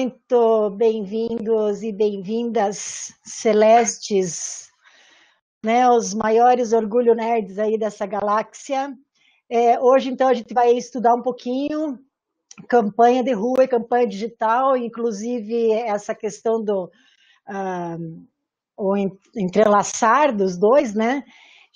muito bem-vindos e bem-vindas celestes, né, os maiores orgulho nerds aí dessa galáxia. Hoje, então, a gente vai estudar um pouquinho campanha de rua e campanha digital, inclusive essa questão do o entrelaçar dos dois, né?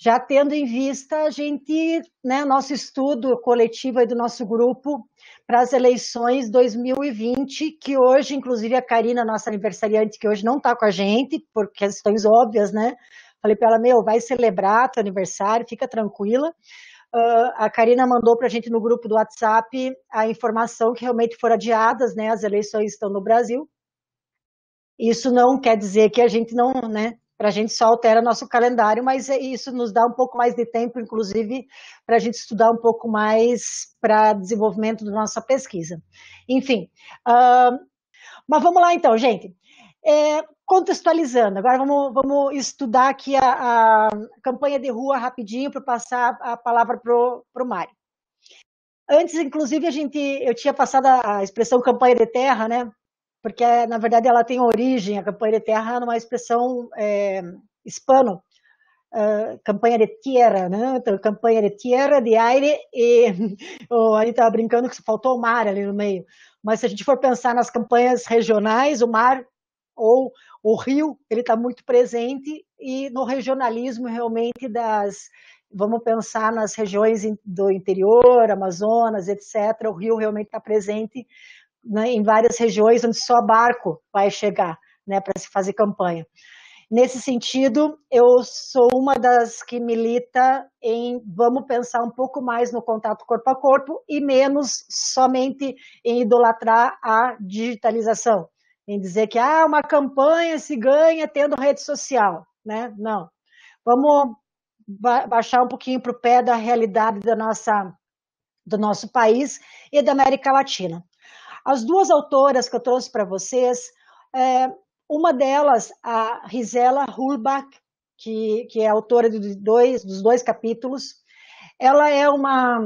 Já tendo em vista a gente, né, nosso estudo coletivo aí do nosso grupo para as eleições 2020, que hoje, inclusive, a Karina, nossa aniversariante, que hoje não está com a gente, por questões óbvias, né? Falei para ela, vai celebrar teu aniversário, fica tranquila. A Karina mandou para a gente no grupo do WhatsApp a informação que realmente foram adiadas, né? As eleições estão no Brasil. Isso não quer dizer que a gente não, né? Para a gente só altera nosso calendário, mas isso nos dá um pouco mais de tempo, inclusive, para a gente estudar um pouco mais para desenvolvimento da nossa pesquisa. Enfim, mas vamos lá então, gente. Contextualizando, agora vamos estudar aqui a campanha de rua rapidinho para passar a palavra para o Mário. Antes, inclusive, eu tinha passado a expressão campanha de terra, né? Porque, na verdade, ela tem origem, a campanha de terra, numa expressão hispano, campanha de tierra, né? Então, campanha de tierra, de aire, e a gente estava brincando que faltou o mar ali no meio. Mas se a gente for pensar nas campanhas regionais, o mar ou o rio, ele está muito presente, e no regionalismo, realmente, vamos pensar nas regiões do interior, Amazonas, etc., o rio realmente está presente, né, em várias regiões onde só barco vai chegar, né, para se fazer campanha. Nesse sentido, eu sou uma das que milita em vamos pensar um pouco mais no contato corpo a corpo e menos somente em idolatrar a digitalização, em dizer que uma campanha se ganha tendo rede social, né? Não. Vamos baixar um pouquinho para o pé da realidade do nosso país e da América Latina. As duas autoras que eu trouxe para vocês, uma delas, a Gisela Hulbach, que é autora dos dois capítulos, ela é uma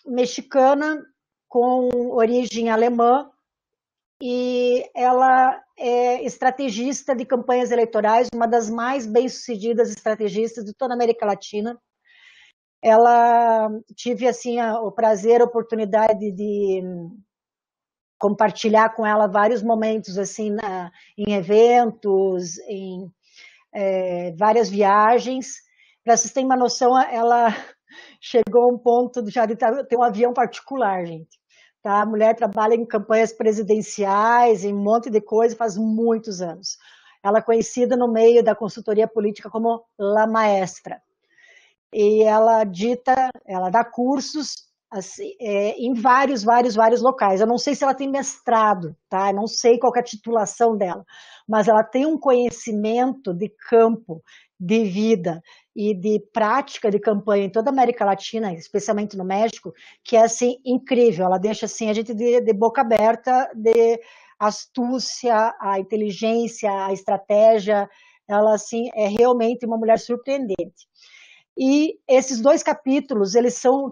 mexicana com origem alemã e ela é estrategista de campanhas eleitorais, uma das mais bem-sucedidas estrategistas de toda a América Latina. Ela tive assim o prazer, a oportunidade de compartilhar com ela vários momentos assim em eventos, em várias viagens. Para vocês terem uma noção, ela chegou a um ponto já de ter um avião particular, gente. Tá? A mulher trabalha em campanhas presidenciais, em um monte de coisa, faz muitos anos. Ela é conhecida no meio da consultoria política como La Maestra. E ela dá cursos assim, em vários locais. Eu não sei se ela tem mestrado, tá? Eu não sei qual é a titulação dela, mas ela tem um conhecimento de campo, de vida e de prática de campanha em toda a América Latina, especialmente no México, que é assim incrível. Ela deixa assim a gente de boca aberta, de astúcia, a inteligência, a estratégia. Ela assim é realmente uma mulher surpreendente. E esses dois capítulos,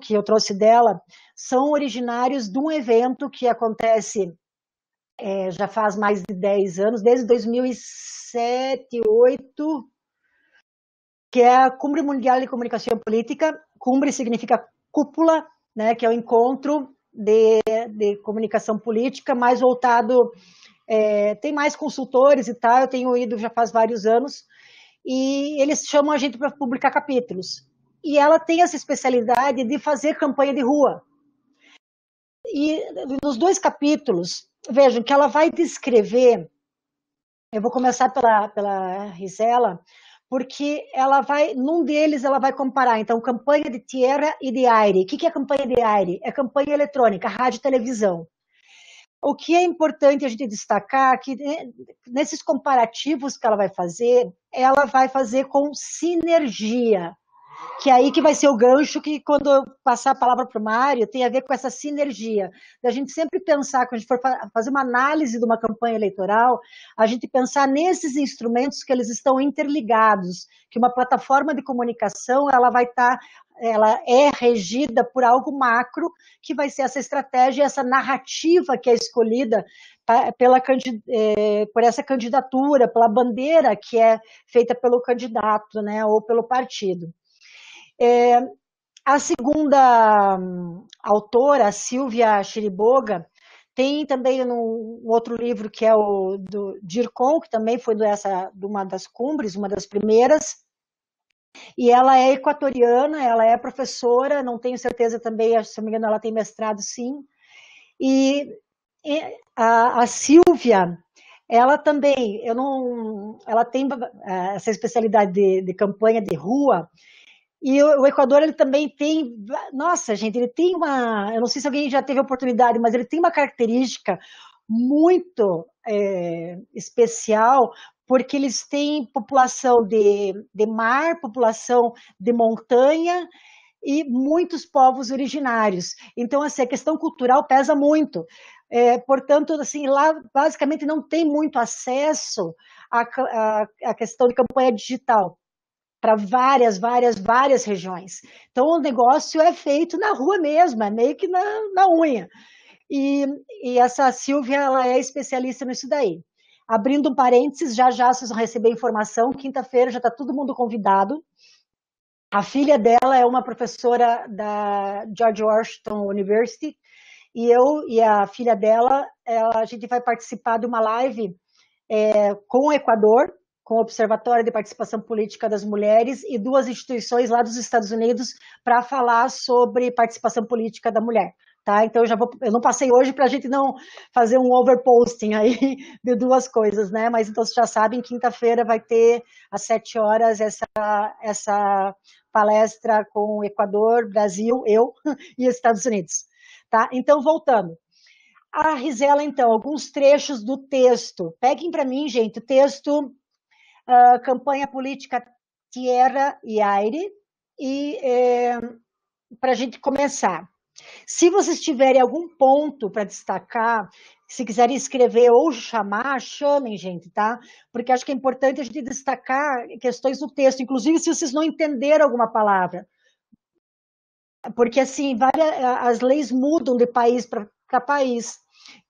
que eu trouxe dela, são originários de um evento que acontece já faz mais de 10 anos, desde 2007, 2008, que é a Cumbre Mundial de Comunicação Política. Cumbre significa cúpula, né, que é o encontro de comunicação política, mais voltado, tem mais consultores e tal, eu tenho ido já faz vários anos, e eles chamam a gente para publicar capítulos. E ela tem essa especialidade de fazer campanha de rua. E nos dois capítulos, vejam que ela vai descrever, eu vou começar pela Gisela, porque num deles ela vai comparar, então, campanha de tierra e de aire. O que é campanha de aire? É campanha eletrônica, rádio e televisão. O que é importante a gente destacar é que nesses comparativos que ela vai fazer com sinergia. que é aí que vai ser o gancho que, quando eu passar a palavra para o Mário, tem a ver com essa sinergia, da gente sempre pensar, quando a gente for fazer uma análise de uma campanha eleitoral, a gente pensar nesses instrumentos que eles estão interligados, que uma plataforma de comunicação, ela é regida por algo macro, que vai ser essa estratégia, essa narrativa que é escolhida por essa candidatura, pela bandeira que é feita pelo candidato, né, ou pelo partido. A segunda autora, a Silvia Chiriboga, tem também um outro livro que é o do DIRCOM, que também foi de uma das cumbres, uma das primeiras, e ela é equatoriana, ela é professora, não tenho certeza também, se não me engano ela tem mestrado sim, e a Silvia, ela também, ela tem essa especialidade de campanha de rua, e o Equador, ele também tem, nossa, gente, ele tem eu não sei se alguém já teve oportunidade, mas ele tem uma característica muito especial, porque eles têm população de mar, população de montanha e muitos povos originários. Então, assim, a questão cultural pesa muito. Portanto, assim, lá basicamente não tem muito acesso à questão de campanha digital para várias regiões. Então, o negócio é feito na rua mesmo, é meio que na unha. E essa Silvia, ela é especialista nisso daí. Abrindo um parênteses, já vocês vão receber informação, quinta-feira já está todo mundo convidado. A filha dela é uma professora da George Washington University, e a filha dela, a gente vai participar de uma live com o Equador, com o Observatório de Participação Política das Mulheres e duas instituições lá dos Estados Unidos para falar sobre participação política da mulher. Tá? Então, eu não passei hoje para a gente não fazer um overposting aí de duas coisas, né? Mas então vocês já sabem, quinta-feira vai ter às 7 horas essa palestra com o Equador, Brasil, eu e Estados Unidos. Tá? Então, voltando. A Rizela, então, alguns trechos do texto. Peguem para mim, gente, o texto Campanha Política Tierra e Aire, e para a gente começar. Se vocês tiverem algum ponto para destacar, se quiserem escrever ou chamar, chamem, gente, tá? Porque acho que é importante a gente destacar questões do texto, inclusive se vocês não entenderam alguma palavra. Porque, assim, as leis mudam de país para país.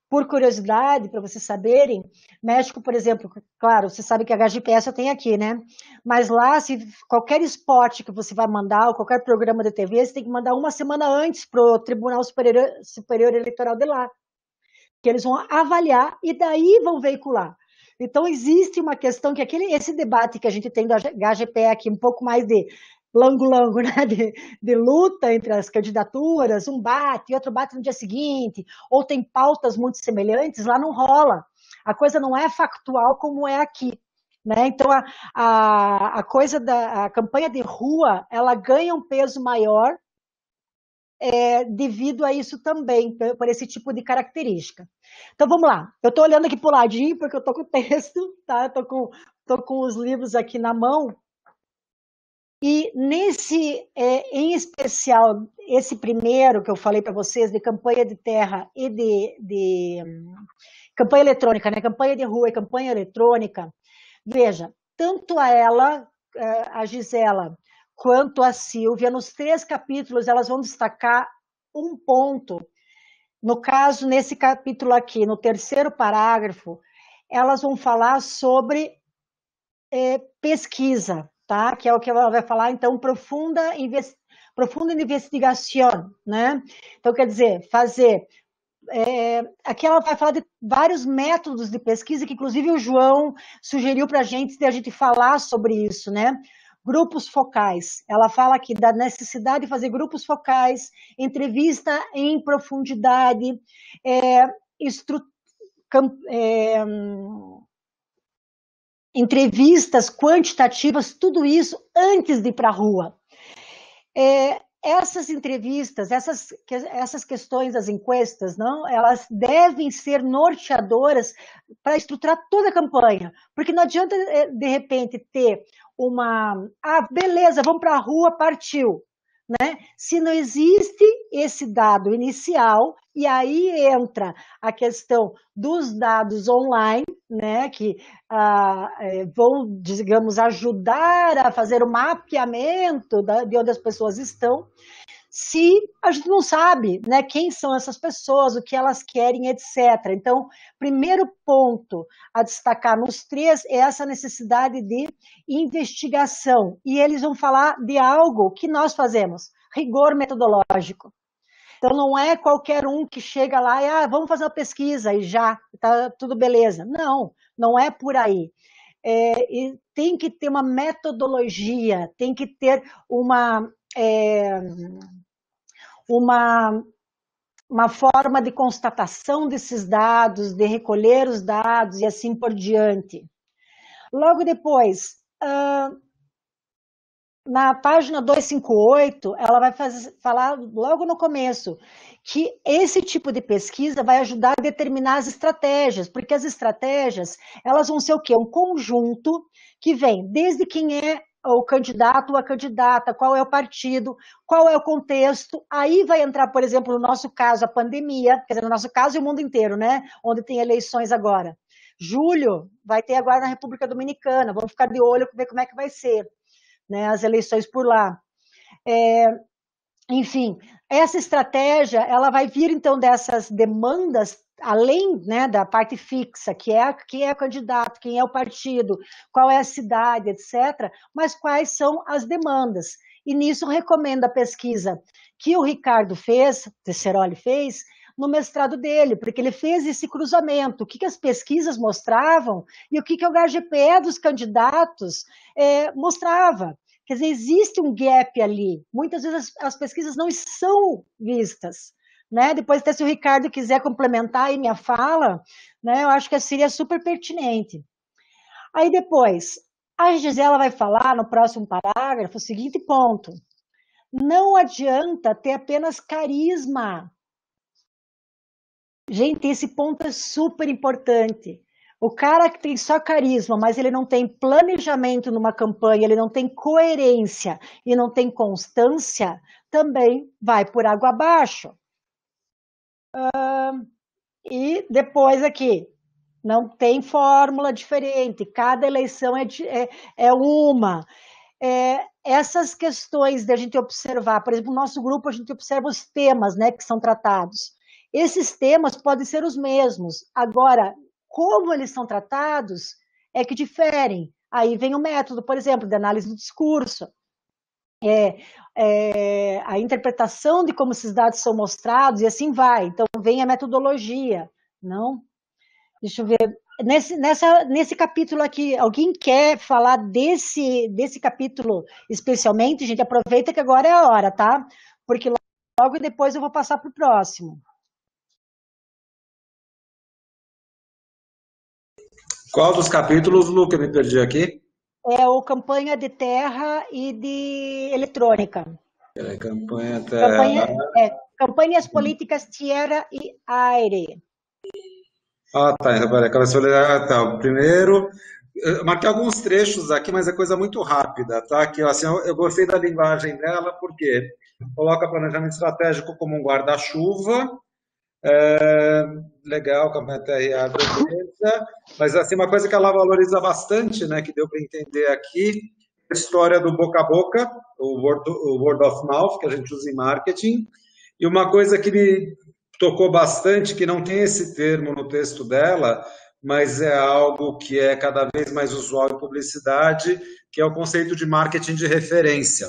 Por curiosidade, para vocês saberem, México, por exemplo, claro, você sabe que a HGPS eu tenho aqui, né? Mas lá, se qualquer esporte que você vai mandar, ou qualquer programa de TV, você tem que mandar uma semana antes para o Tribunal Superior Eleitoral de lá, que eles vão avaliar e daí vão veicular. Então, existe uma questão que esse debate que a gente tem do HGPE aqui, um pouco mais de lango-lango, né, de luta entre as candidaturas, um bate, outro bate no dia seguinte, ou tem pautas muito semelhantes, lá não rola. A coisa não é factual como é aqui. Né? Então, a coisa a campanha de rua, ela ganha um peso maior devido a isso também, por esse tipo de característica. Então, vamos lá. Eu estou olhando aqui para o ladinho, porque eu estou com o texto, tá? Estou com os livros aqui na mão. E em especial, esse primeiro que eu falei para vocês, de campanha de terra e de campanha eletrônica, né? Campanha de rua e campanha eletrônica, veja, tanto a Gisela, quanto a Silvia, nos 3 capítulos, elas vão destacar um ponto. No caso, nesse capítulo aqui, no 3º parágrafo, elas vão falar sobre pesquisa, tá? Que é o que ela vai falar, então, profunda investigação, né? Então, quer dizer, fazer... aqui ela vai falar de vários métodos de pesquisa, que inclusive o João sugeriu para a gente falar sobre isso, né? Grupos focais. Ela fala aqui da necessidade de fazer grupos focais, entrevista em profundidade, entrevistas quantitativas, tudo isso antes de ir para a rua. essas entrevistas, essas questões das encuestas, não, elas devem ser norteadoras para estruturar toda a campanha, porque não adianta, de repente, ter beleza, vamos para a rua, partiu, né? Se não existe esse dado inicial, e aí entra a questão dos dados online, né, que vão, digamos, ajudar a fazer o mapeamento de onde as pessoas estão, se a gente não sabe, né, quem são essas pessoas, o que elas querem, etc. Então, primeiro ponto a destacar nos três é essa necessidade de investigação. E eles vão falar de algo que nós fazemos, rigor metodológico. Então, não é qualquer um que chega lá e vamos fazer uma pesquisa e já, tá tudo beleza. Não, não é por aí. E tem que ter uma metodologia, tem que ter uma forma de constatação desses dados, de recolher os dados e assim por diante. Logo depois, na página 258, ela vai falar logo no começo que esse tipo de pesquisa vai ajudar a determinar as estratégias, porque as estratégias, elas vão ser o quê? Um conjunto que vem desde quem é o candidato ou a candidata, qual é o partido, qual é o contexto, aí vai entrar, por exemplo, no nosso caso, a pandemia, quer dizer, no nosso caso e o mundo inteiro, né, onde tem eleições agora. Julho vai ter agora na República Dominicana, vamos ficar de olho para ver como é que vai ser, né, as eleições por lá. Enfim, essa estratégia, ela vai vir, então, dessas demandas, além, né, da parte fixa, que é quem é o candidato, quem é o partido, qual é a cidade, etc., mas quais são as demandas. E nisso recomendo a pesquisa que o Ricardo Tesseroli fez, no mestrado dele, porque ele fez esse cruzamento, o que as pesquisas mostravam e o que o HGPE dos candidatos mostrava. Quer dizer, existe um gap ali. Muitas vezes as pesquisas não são vistas, né? Depois, até se o Ricardo quiser complementar aí minha fala, né, eu acho que seria super pertinente. Aí depois, a Gisela vai falar no próximo parágrafo o seguinte ponto: não adianta ter apenas carisma. Gente, esse ponto é super importante. O cara que tem só carisma, mas ele não tem planejamento numa campanha, ele não tem coerência e não tem constância, também vai por água abaixo. E depois aqui, não tem fórmula diferente, cada eleição é uma. Essas questões de a gente observar, por exemplo, no nosso grupo a gente observa os temas, né, que são tratados. Esses temas podem ser os mesmos. Agora, como eles são tratados é que diferem. Aí vem o método, por exemplo, de análise do discurso. A interpretação de como esses dados são mostrados e assim vai. Então, vem a metodologia, não? Deixa eu ver. Nesse capítulo aqui, alguém quer falar desse capítulo especialmente? Gente, aproveita que agora é a hora, tá? Porque logo depois eu vou passar para o próximo. Qual dos capítulos, Lu, que eu me perdi aqui? É o campanha de terra e de eletrônica. Campanha terra. Campanhas políticas tierra e aire. Ah, tá. Tá. Primeiro, eu marquei alguns trechos aqui, mas é coisa muito rápida, tá? Que, assim, eu gostei da linguagem dela, porque coloca planejamento estratégico como um guarda-chuva. Legal, campanha TRA, beleza. Mas, assim, uma coisa que ela valoriza bastante, né, que deu para entender aqui, a história do boca a boca, o word of mouth, que a gente usa em marketing. E uma coisa que me tocou bastante, que não tem esse termo no texto dela, mas é algo que é cada vez mais usual em publicidade, que é o conceito de marketing de referência.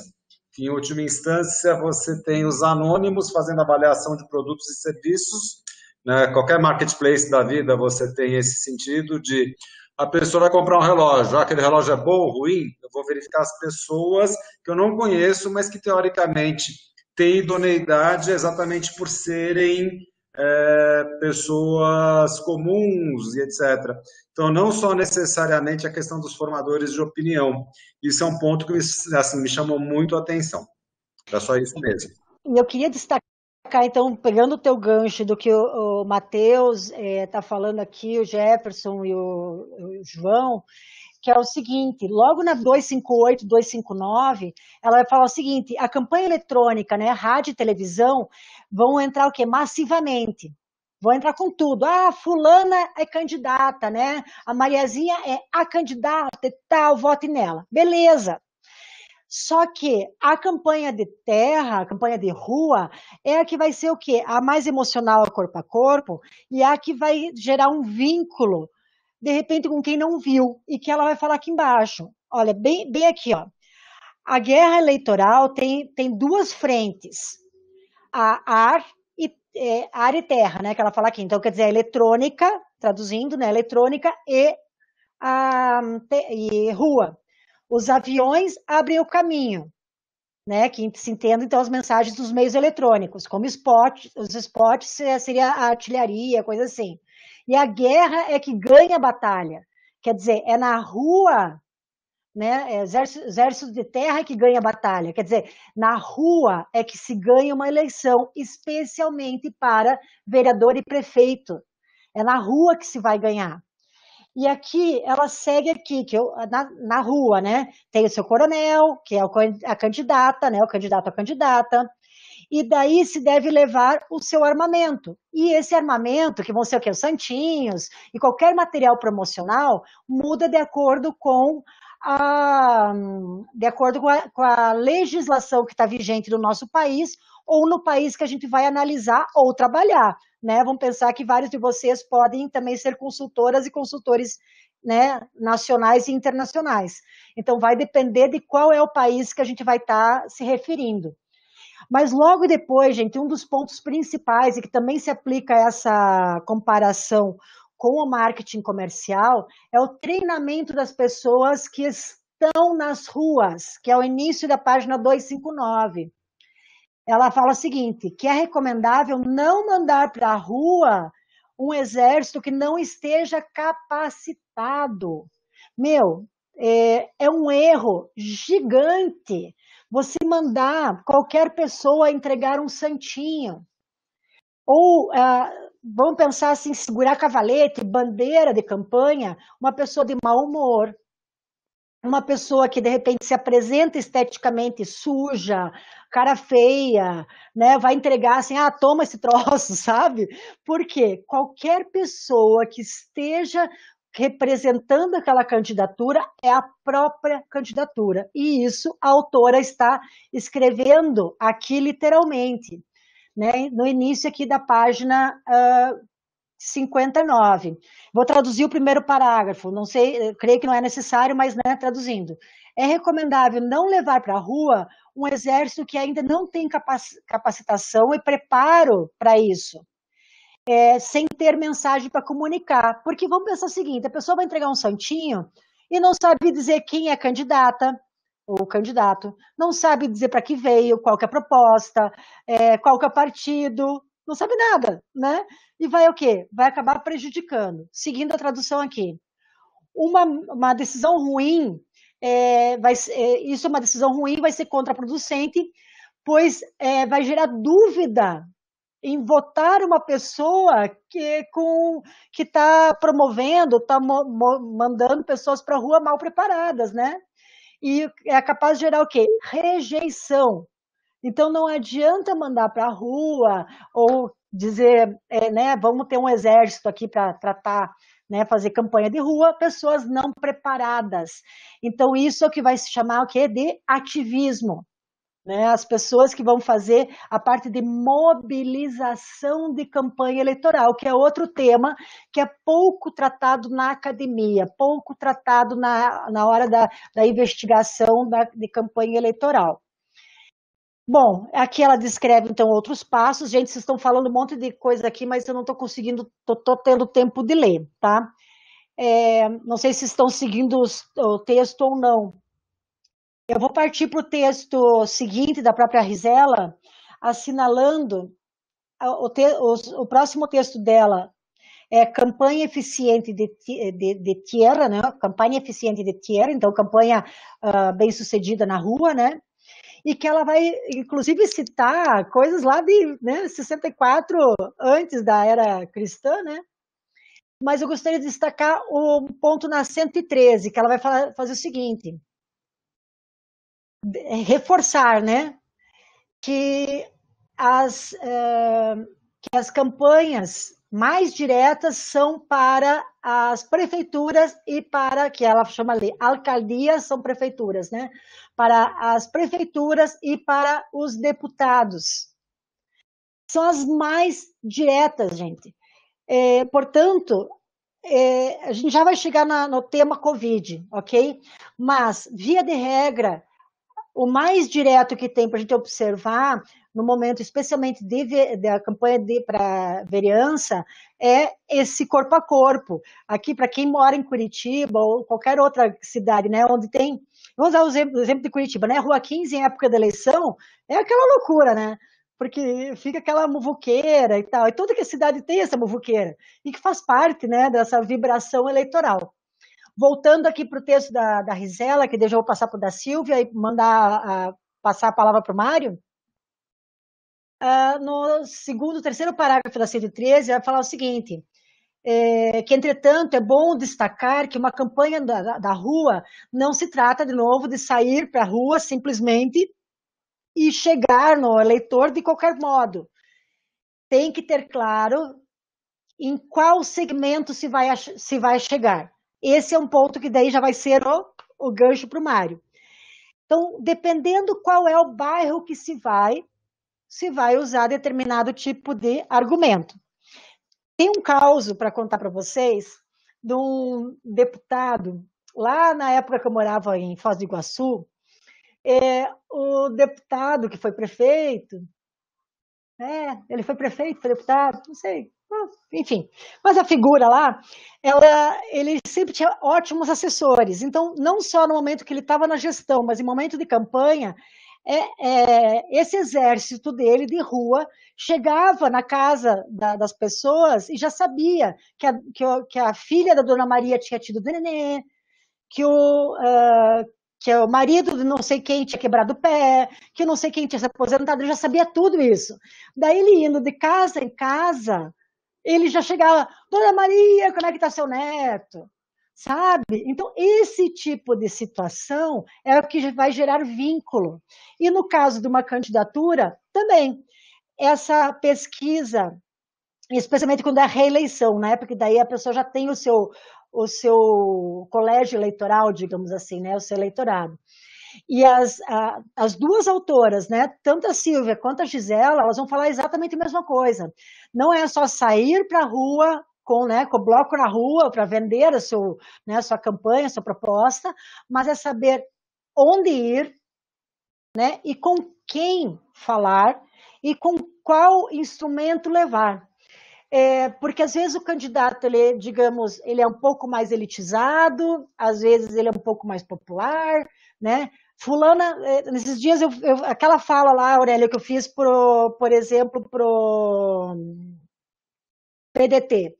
Que, em última instância, você tem os anônimos fazendo avaliação de produtos e serviços, né? Qualquer marketplace da vida você tem esse sentido de a pessoa vai comprar um relógio, aquele relógio é bom ou ruim? Eu vou verificar as pessoas que eu não conheço, mas que teoricamente têm idoneidade exatamente por serem pessoas comuns e etc. Então, não só necessariamente a questão dos formadores de opinião. Isso é um ponto que assim, me chamou muito a atenção. Era só isso mesmo. E eu queria destacar, então, pegando o teu gancho do que o Matheus está falando aqui, o Jefferson e o João, que é o seguinte, logo na 258, 259, ela vai falar o seguinte, a campanha eletrônica, né, rádio e televisão, vão entrar o quê? Massivamente. Vão entrar com tudo. Ah, fulana é candidata, né? A Mariazinha é a candidata e tal, vote nela. Beleza. Só que a campanha de terra, a campanha de rua, é a que vai ser o quê? A mais emocional, corpo a corpo, e a que vai gerar um vínculo, de repente, com quem não viu, e que ela vai falar aqui embaixo. Olha, bem aqui, ó. A guerra eleitoral tem duas frentes, a ar e terra, né, que ela fala aqui. Então, quer dizer, a eletrônica, traduzindo, né, eletrônica e rua. Os aviões abrem o caminho, né, que se entenda, então, as mensagens dos meios eletrônicos, como os spots seria a artilharia, coisa assim. E a guerra é que ganha a batalha. Quer dizer, é na rua, né, é exército de terra que ganha a batalha. Quer dizer, na rua é que se ganha uma eleição, especialmente para vereador e prefeito. É na rua que se vai ganhar. E aqui, ela segue aqui, na rua, né? Tem o seu coronel, que é a candidata, né? O candidato a candidata. E daí se deve levar o seu armamento. E esse armamento, que vão ser o quê? Os santinhos e qualquer material promocional, muda de acordo com com a legislação que está vigente no nosso país ou no país que a gente vai analisar ou trabalhar, né? Vamos pensar que vários de vocês podem também ser consultoras e consultores, né, nacionais e internacionais. Então, vai depender de qual é o país que a gente vai estar se referindo. Mas logo depois, gente, um dos pontos principais e que também se aplica a essa comparação com o marketing comercial é o treinamento das pessoas que estão nas ruas, que é o início da página 259. Ela fala o seguinte, que é recomendável não mandar para a rua um exército que não esteja capacitado. Meu, é um erro gigante você mandar qualquer pessoa entregar um santinho. Ou, vamos pensar assim, segurar cavalete, bandeira de campanha, uma pessoa de mau humor, uma pessoa que de repente se apresenta esteticamente suja, cara feia, né, vai entregar assim, toma esse troço, sabe? Porque qualquer pessoa que esteja representando aquela candidatura é a própria candidatura. E isso a autora está escrevendo aqui literalmente, né, no início aqui da página 59. Vou traduzir o primeiro parágrafo, não sei, creio que não é necessário, mas né, traduzindo. É recomendável não levar para a rua um exército que ainda não tem capacitação e preparo para isso, sem ter mensagem para comunicar. Porque vamos pensar o seguinte, a pessoa vai entregar um santinho e não sabe dizer quem é candidata, ou candidato, não sabe dizer para que veio, qual que é a proposta, qual que é o partido, não sabe nada, né? E vai o quê? Vai acabar prejudicando. Seguindo a tradução aqui. Uma decisão ruim, isso é uma decisão ruim, vai ser contraproducente, pois vai gerar dúvida em votar uma pessoa que está promovendo, está mandando pessoas para a rua mal preparadas, né? E é capaz de gerar o quê? Rejeição. Então, não adianta mandar para a rua ou dizer, né, vamos ter um exército aqui para tratar, né, fazer campanha de rua, pessoas não preparadas. Então, isso é o que vai se chamar o quê? De ativismo. Né, as pessoas que vão fazer a parte de mobilização de campanha eleitoral, que é outro tema que é pouco tratado na academia, pouco tratado na hora da investigação de campanha eleitoral. Bom, aqui ela descreve, então, outros passos. Gente, vocês estão falando um monte de coisa aqui, mas eu não estou conseguindo, estou tendo tempo de ler, tá? Não sei se estão seguindo o texto ou não. Eu vou partir para o texto seguinte da própria Rizella, assinalando o próximo texto dela é campanha eficiente de tierra, né? Campanha eficiente de tierra, então campanha bem sucedida na rua, né? e que ela vai, inclusive, citar coisas lá de, né, 64, antes da era cristã, né? Mas eu gostaria de destacar o ponto na 113, que ela vai fazer o seguinte, reforçar, né, que as campanhas mais diretas são para as prefeituras e para, que ela chama ali, alcaldias são prefeituras, né? Para as prefeituras e para os deputados. São as mais diretas, gente. Portanto, a gente já vai chegar no tema Covid, ok? Mas, via de regra, o mais direto que tem para a gente observar, no momento, especialmente da campanha para vereança, é esse corpo a corpo. Aqui, para quem mora em Curitiba ou qualquer outra cidade, né, onde tem. Vamos usar o exemplo de Curitiba, né? Rua 15, em época da eleição, é aquela loucura, né? Porque fica aquela muvuqueira e tal. E toda que a cidade tem essa muvuqueira, e que faz parte, né, dessa vibração eleitoral. Voltando aqui para o texto da Rizela, que eu já vou passar para o da Silvia e passar a palavra para o Mário, no segundo, terceiro parágrafo da 113, vai falar o seguinte, que, entretanto, é bom destacar que uma campanha da rua não se trata, de novo, de sair para a rua simplesmente e chegar no eleitor de qualquer modo. Tem que ter claro em qual segmento se vai chegar. Esse é um ponto que daí já vai ser o gancho para o Mário. Então, dependendo qual é o bairro que se vai usar determinado tipo de argumento. Tem um caso para contar para vocês de um deputado, lá na época que eu morava em Foz do Iguaçu, o deputado que foi prefeito, ele foi prefeito, foi deputado, não sei, enfim, mas a figura lá, ele sempre tinha ótimos assessores, então, não só no momento que ele estava na gestão, mas em momento de campanha, esse exército dele de rua chegava na casa das pessoas e já sabia que a filha da Dona Maria tinha tido nenê, que o marido de não sei quem tinha quebrado o pé, que não sei quem tinha se aposentado, ele já sabia tudo isso. Daí ele indo de casa em casa, ele já chegava, Dona Maria, como é que está seu neto? Sabe? Então, esse tipo de situação é o que vai gerar vínculo. E no caso de uma candidatura, também, essa pesquisa, especialmente quando é a reeleição, né? Porque daí a pessoa já tem o seu colégio eleitoral, digamos assim, né? O seu eleitorado. E as duas autoras, né, tanto a Silvia quanto a Gisela, elas vão falar exatamente a mesma coisa. Não é só sair para a rua com o bloco na rua para vender a sua campanha, a sua proposta, mas é saber onde ir, né, e com quem falar e com qual instrumento levar. Porque às vezes o candidato, digamos, ele é um pouco mais elitizado, às vezes ele é um pouco mais popular, né? Fulana, nesses dias, aquela fala lá, Aurélia, que eu fiz, por exemplo, pro PDT.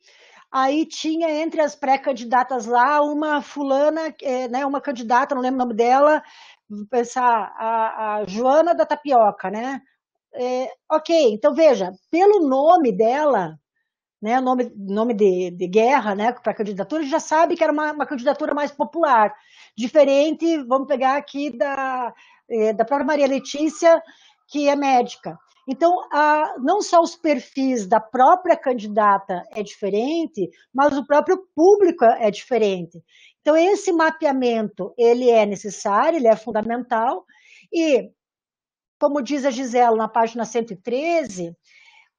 Aí tinha entre as pré-candidatas lá uma fulana, né, uma candidata, não lembro o nome dela, vou pensar, a Joana da Tapioca, né? Ok, então veja, pelo nome dela, né, nome de guerra, né, para a candidatura, a gente já sabe que era uma candidatura mais popular, diferente, vamos pegar aqui da própria Maria Letícia, que é médica. Então, não só os perfis da própria candidata é diferente, mas o próprio público é diferente. Então, esse mapeamento, ele é necessário, ele é fundamental, e, como diz a Gisela na página 113,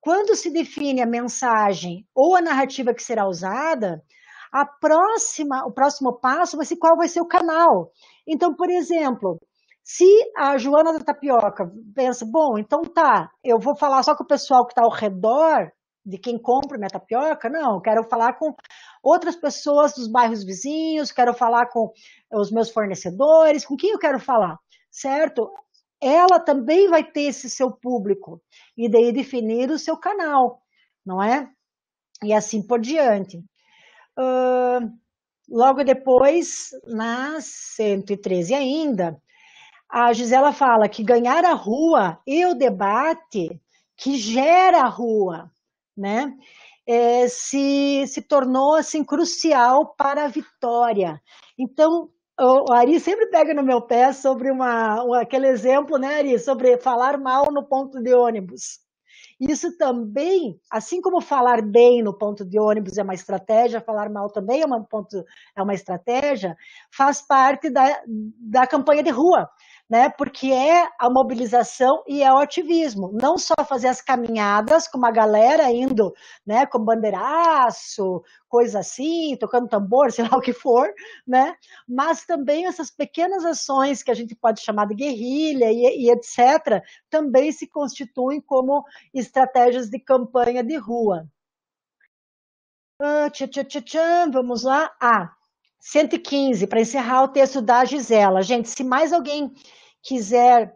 quando se define a mensagem ou a narrativa que será usada, o próximo passo vai ser qual vai ser o canal. Então, por exemplo, se a Joana da Tapioca pensa, bom, então tá, eu vou falar só com o pessoal que está ao redor de quem compra minha tapioca, não, quero falar com outras pessoas dos bairros vizinhos, quero falar com os meus fornecedores, com quem eu quero falar, certo? Ela também vai ter esse seu público, e daí definir o seu canal, não é? E assim por diante. Logo depois, na 113 ainda, a Gisela fala que ganhar a rua e o debate que gera a rua, né, se tornou assim crucial para a vitória. Então, o Ari sempre pega no meu pé sobre aquele exemplo, né, Ari, sobre falar mal no ponto de ônibus. Isso também, assim como falar bem no ponto de ônibus é uma estratégia, falar mal também é uma estratégia, faz parte da campanha de rua, né? Porque é a mobilização e é o ativismo. Não só fazer as caminhadas com uma galera indo, né, com bandeiraço, coisa assim, tocando tambor, sei lá o que for, né? Mas também essas pequenas ações que a gente pode chamar de guerrilha e etc., também se constituem como estratégias de campanha de rua. Vamos lá. 115, para encerrar o texto da Gisela. Gente, se mais alguém quiser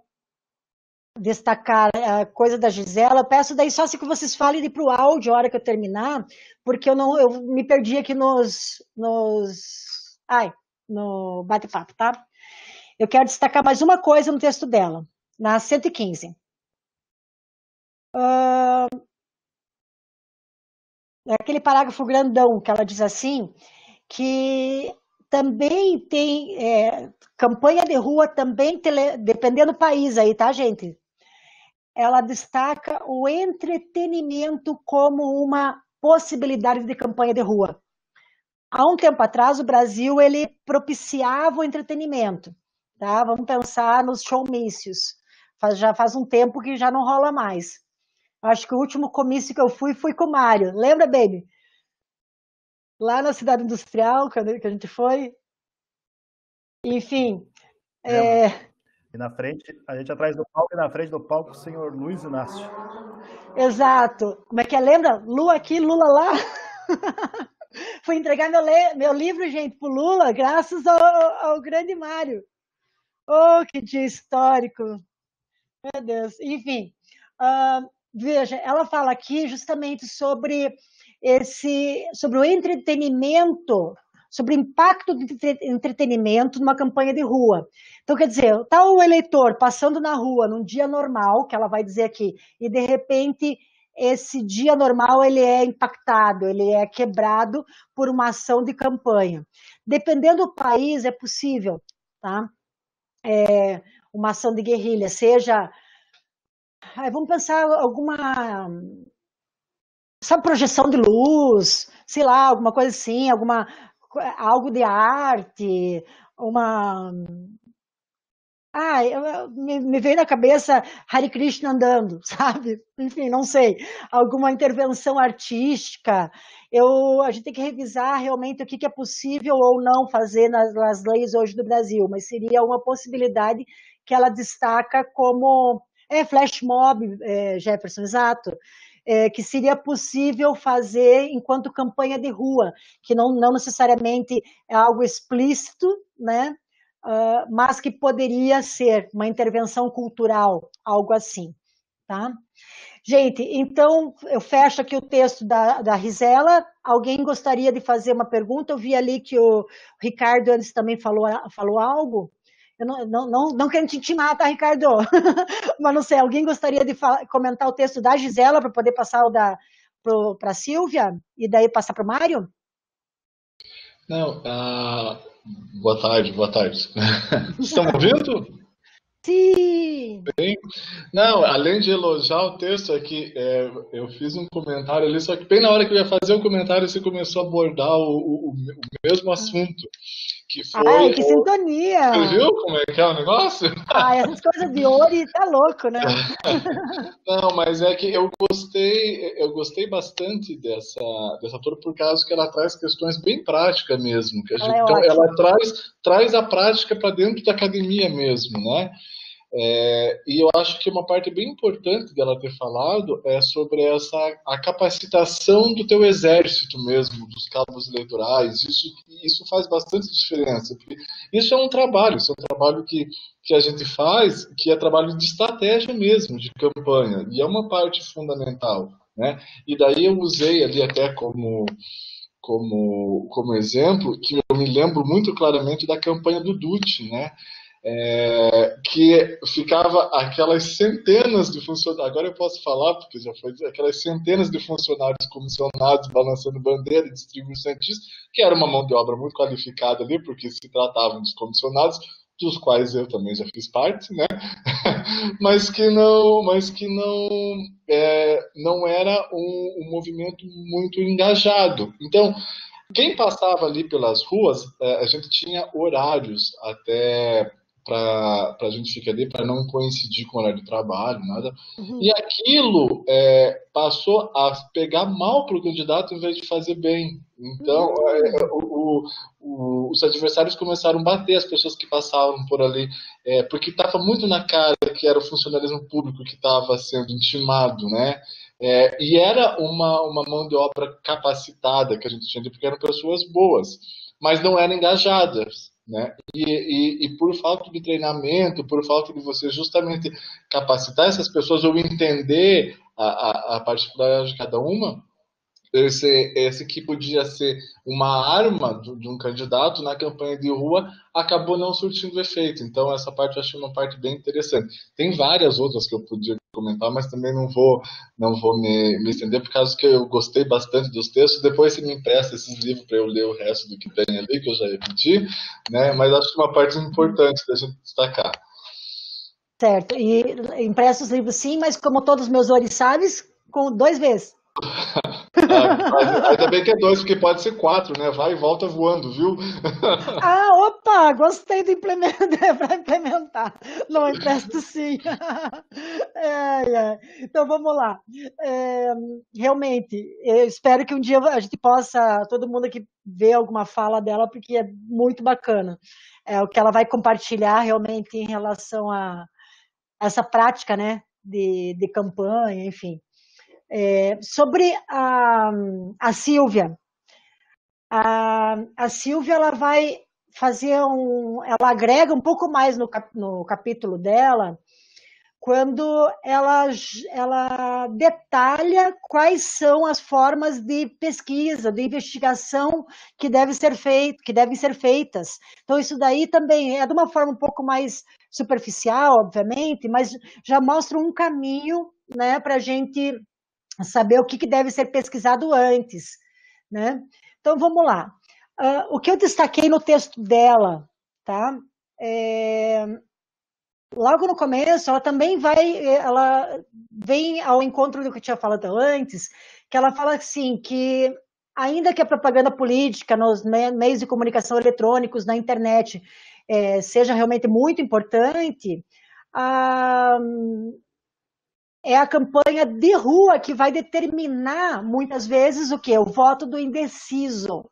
destacar a coisa da Gisela, eu peço daí só se que vocês falem para o áudio a hora que eu terminar, porque eu me perdi aqui no bate-papo, tá? Eu quero destacar mais uma coisa no texto dela, na 115. Aquele parágrafo grandão que ela diz assim, que também tem campanha de rua, também, dependendo do país aí, tá, gente? Ela destaca o entretenimento como uma possibilidade de campanha de rua. Há um tempo atrás, o Brasil, ele propiciava o entretenimento, tá? Vamos pensar nos showmícios. Já faz um tempo que já não rola mais. Acho que o último comício que eu fui com o Mário. Lembra, baby? Lá na Cidade Industrial, que a gente foi. Enfim. E na frente, a gente atrás do palco, e na frente do palco, o senhor Luiz Inácio. Exato. Como é que é? Lembra? Lula aqui, Lula lá. Fui entregar meu livro, gente, pro Lula, graças ao grande Mário. Oh, que dia histórico. Meu Deus. Enfim, veja, ela fala aqui justamente sobre o entretenimento, sobre o impacto do entretenimento numa campanha de rua. Então, quer dizer, está o eleitor passando na rua num dia normal, que ela vai dizer aqui, e de repente esse dia normal ele é impactado, ele é quebrado por uma ação de campanha. Dependendo do país, é possível, tá? Uma ação de guerrilha, seja... vamos pensar alguma... Sabe, projeção de luz, sei lá, alguma coisa assim, algo de arte, me veio na cabeça Hare Krishna andando, sabe? Enfim, não sei. Alguma intervenção artística. A gente tem que revisar realmente o que é possível ou não fazer nas leis hoje do Brasil, mas seria uma possibilidade que ela destaca como flash mob, Jefferson, exato. Que seria possível fazer enquanto campanha de rua, que não necessariamente é algo explícito, né? Mas que poderia ser uma intervenção cultural, algo assim, tá? Gente, então eu fecho aqui o texto da Gisela. Alguém gostaria de fazer uma pergunta? Eu vi ali que o Ricardo antes também falou algo. Eu não quero te intimar, tá, Ricardo? Mas não sei, alguém gostaria de comentar o texto da Gisela para poder passar para a Silvia e daí passar para o Mário? Não, boa tarde. Estão me ouvindo? Sim! Bem, não, além de elogiar o texto aqui, eu fiz um comentário ali, só que bem na hora que eu ia fazer o comentário, você começou a abordar o mesmo assunto, que foi... Ai, que sintonia! Você viu como é que é o negócio? Essas coisas de ouro tá louco, né? Não, mas é que eu gostei bastante dessa autora por causa que ela traz questões bem práticas mesmo. Então, ela traz a prática para dentro da academia mesmo, né? E eu acho que uma parte bem importante dela ter falado é sobre a capacitação do teu exército mesmo, dos cabos eleitorais. Isso faz bastante diferença. Isso é um trabalho que a gente faz, que é trabalho de estratégia mesmo, de campanha, e é uma parte fundamental, né? E daí eu usei ali até como exemplo, que eu me lembro muito claramente da campanha do Dutti, né? que ficava aquelas centenas de funcionários, agora eu posso falar, porque já foi, aquelas centenas de funcionários comissionados balançando bandeira e distribuindo cientistas, que era uma mão de obra muito qualificada ali, porque se tratavam dos comissionados, dos quais eu também já fiz parte, né? mas que não era um movimento muito engajado. Então, quem passava ali pelas ruas, a gente tinha horários até para a gente ficar ali, para não coincidir com o horário de trabalho, nada. E aquilo passou a pegar mal para o candidato em vez de fazer bem. Então, os adversários começaram a bater as pessoas que passavam por ali, porque estava muito na cara que era o funcionalismo público que estava sendo intimado, né? E era uma mão de obra capacitada que a gente tinha ali, porque eram pessoas boas, mas não eram engajadas, né? E por falta de treinamento, por falta de você justamente capacitar essas pessoas ou entender a particularidade de cada uma, esse que podia ser uma arma de um candidato na campanha de rua acabou não surtindo efeito. Então, essa parte eu achei uma parte bem interessante. Tem várias outras que eu podia comentar, mas também não vou me estender, por causa que eu gostei bastante dos textos. Depois você me empresta esses livros para eu ler o resto do que tem ali, que eu já ia pedir, né? Mas acho que uma parte importante da gente destacar. Certo, e empresta os livros sim, mas como todos os meus oriçados, com 2 vezes. Ainda bem que é 2, porque pode ser 4, né? Vai e volta voando, viu? Opa, gostei de para implementar. Não, empresto sim. Então vamos lá. Realmente, eu espero que um dia a gente possa, todo mundo aqui ver alguma fala dela, porque é muito bacana. O que ela vai compartilhar realmente em relação a essa prática, né, de campanha, enfim. Sobre a Silvia. A Silvia, ela vai fazer ela agrega um pouco mais no capítulo dela, quando ela detalha quais são as formas de pesquisa, de investigação que devem ser feitas. Então, isso daí também é de uma forma um pouco mais superficial, obviamente, mas já mostra um caminho, né, para a gente saber o que deve ser pesquisado antes, né? Então, vamos lá. O que eu destaquei no texto dela, tá? Logo no começo, ela vem ao encontro do que eu tinha falado antes, que ela fala assim, que ainda que a propaganda política nos meios de comunicação eletrônicos, na internet, seja realmente muito importante, é a campanha de rua que vai determinar, muitas vezes, o quê? O voto do indeciso.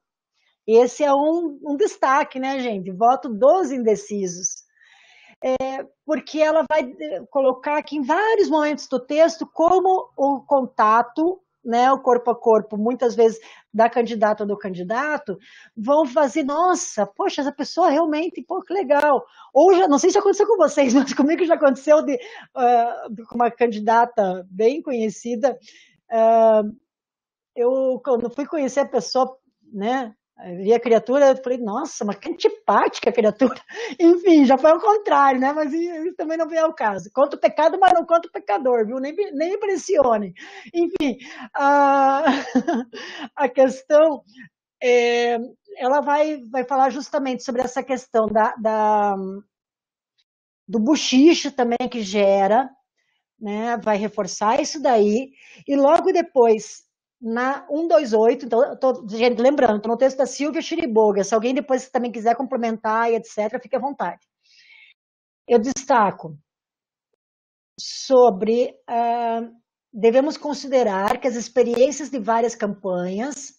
Esse é um destaque, né, gente? Voto dos indecisos. Porque ela vai colocar aqui em vários momentos do texto como o contato, né, o corpo a corpo, muitas vezes da candidata ou do candidato, vão fazer, nossa, poxa, essa pessoa realmente, pô, que legal. Ou já, não sei se aconteceu com vocês, mas comigo já aconteceu com uma candidata bem conhecida. Eu, quando fui conhecer a pessoa, né, vi a criatura, eu falei, nossa, mas que antipática a criatura. Enfim, já foi ao contrário, né? Mas isso também não vem ao caso. Conta o pecado, mas não conta o pecador, viu? Nem me impressione. Enfim, a questão, ela vai falar justamente sobre essa questão do buchicho também que gera, né? Vai reforçar isso daí, e logo depois na 128, então, gente, lembrando, estou no texto da Silvia Chiriboga, se alguém depois também quiser complementar e etc., fique à vontade. Eu destaco sobre, devemos considerar que as experiências de várias campanhas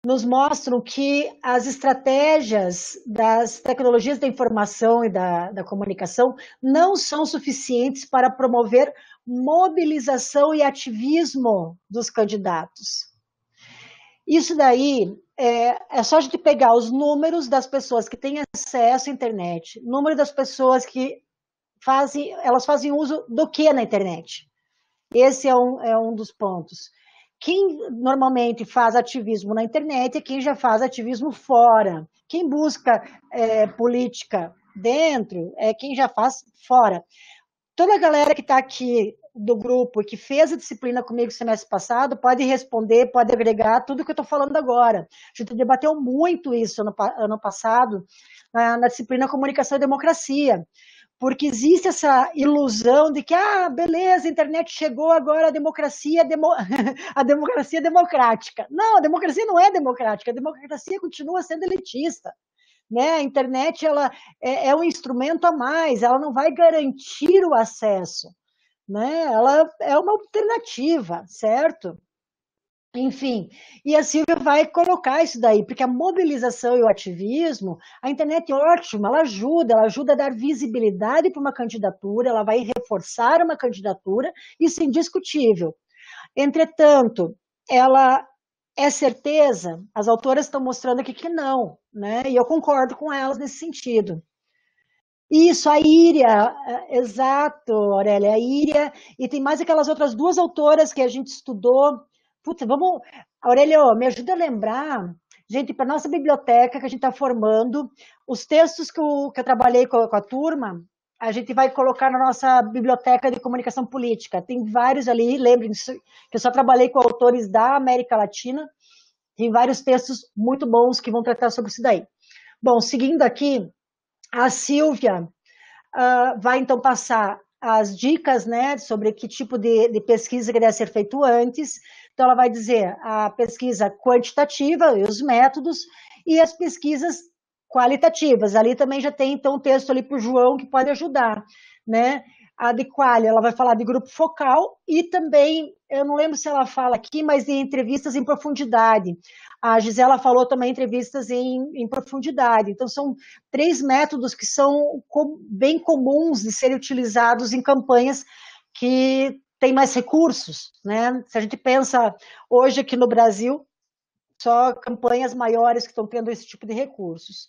nos mostram que as estratégias das tecnologias da informação e da comunicação não são suficientes para promover mobilização e ativismo dos candidatos. Isso daí é só a gente pegar os números das pessoas que têm acesso à internet, número das pessoas que elas fazem uso do que na internet. Esse é um dos pontos. Quem normalmente faz ativismo na internet é quem já faz ativismo fora. Quem busca política, dentro é quem já faz fora. Toda a galera que está aqui do grupo, que fez a disciplina comigo semestre passado, pode responder, pode agregar tudo que eu estou falando agora. A gente debateu muito isso ano passado, na disciplina Comunicação e Democracia, porque existe essa ilusão de que, beleza, a internet chegou, agora a democracia, a democracia é democrática. Não, a democracia não é democrática, a democracia continua sendo elitista. Né? A internet ela é um instrumento a mais, ela não vai garantir o acesso, né? Ela é uma alternativa, certo? Enfim, e a Silvia vai colocar isso daí, porque a mobilização e o ativismo, a internet é ótima, ela ajuda a dar visibilidade para uma candidatura, ela vai reforçar uma candidatura, isso é indiscutível. Entretanto, ela é certeza? As autoras estão mostrando aqui que não, né? E eu concordo com elas nesse sentido. Isso, a Íria, exato, Aurélia, a Íria, e tem mais aquelas outras duas autoras que a gente estudou. Puta, vamos, Aurélia, me ajuda a lembrar, gente, para nossa biblioteca que a gente está formando, os textos que eu trabalhei com a turma, a gente vai colocar na nossa biblioteca de comunicação política. Tem vários ali, lembrem-se que eu só trabalhei com autores da América Latina, tem vários textos muito bons que vão tratar sobre isso daí. Bom, seguindo aqui, a Silvia vai então passar as dicas, né, sobre que tipo de pesquisa que deve ser feito antes. Então, ela vai dizer a pesquisa quantitativa e os métodos, e as pesquisas qualitativas. Ali também já tem, então, um texto ali para o João que pode ajudar, né? A de quali, ela vai falar de grupo focal e também, eu não lembro se ela fala aqui, mas de entrevistas em profundidade. A Gisela falou também entrevistas em profundidade. Então, são 3 métodos que são bem comuns de serem utilizados em campanhas que têm mais recursos, né? Se a gente pensa hoje aqui no Brasil, só campanhas maiores que estão tendo esse tipo de recursos.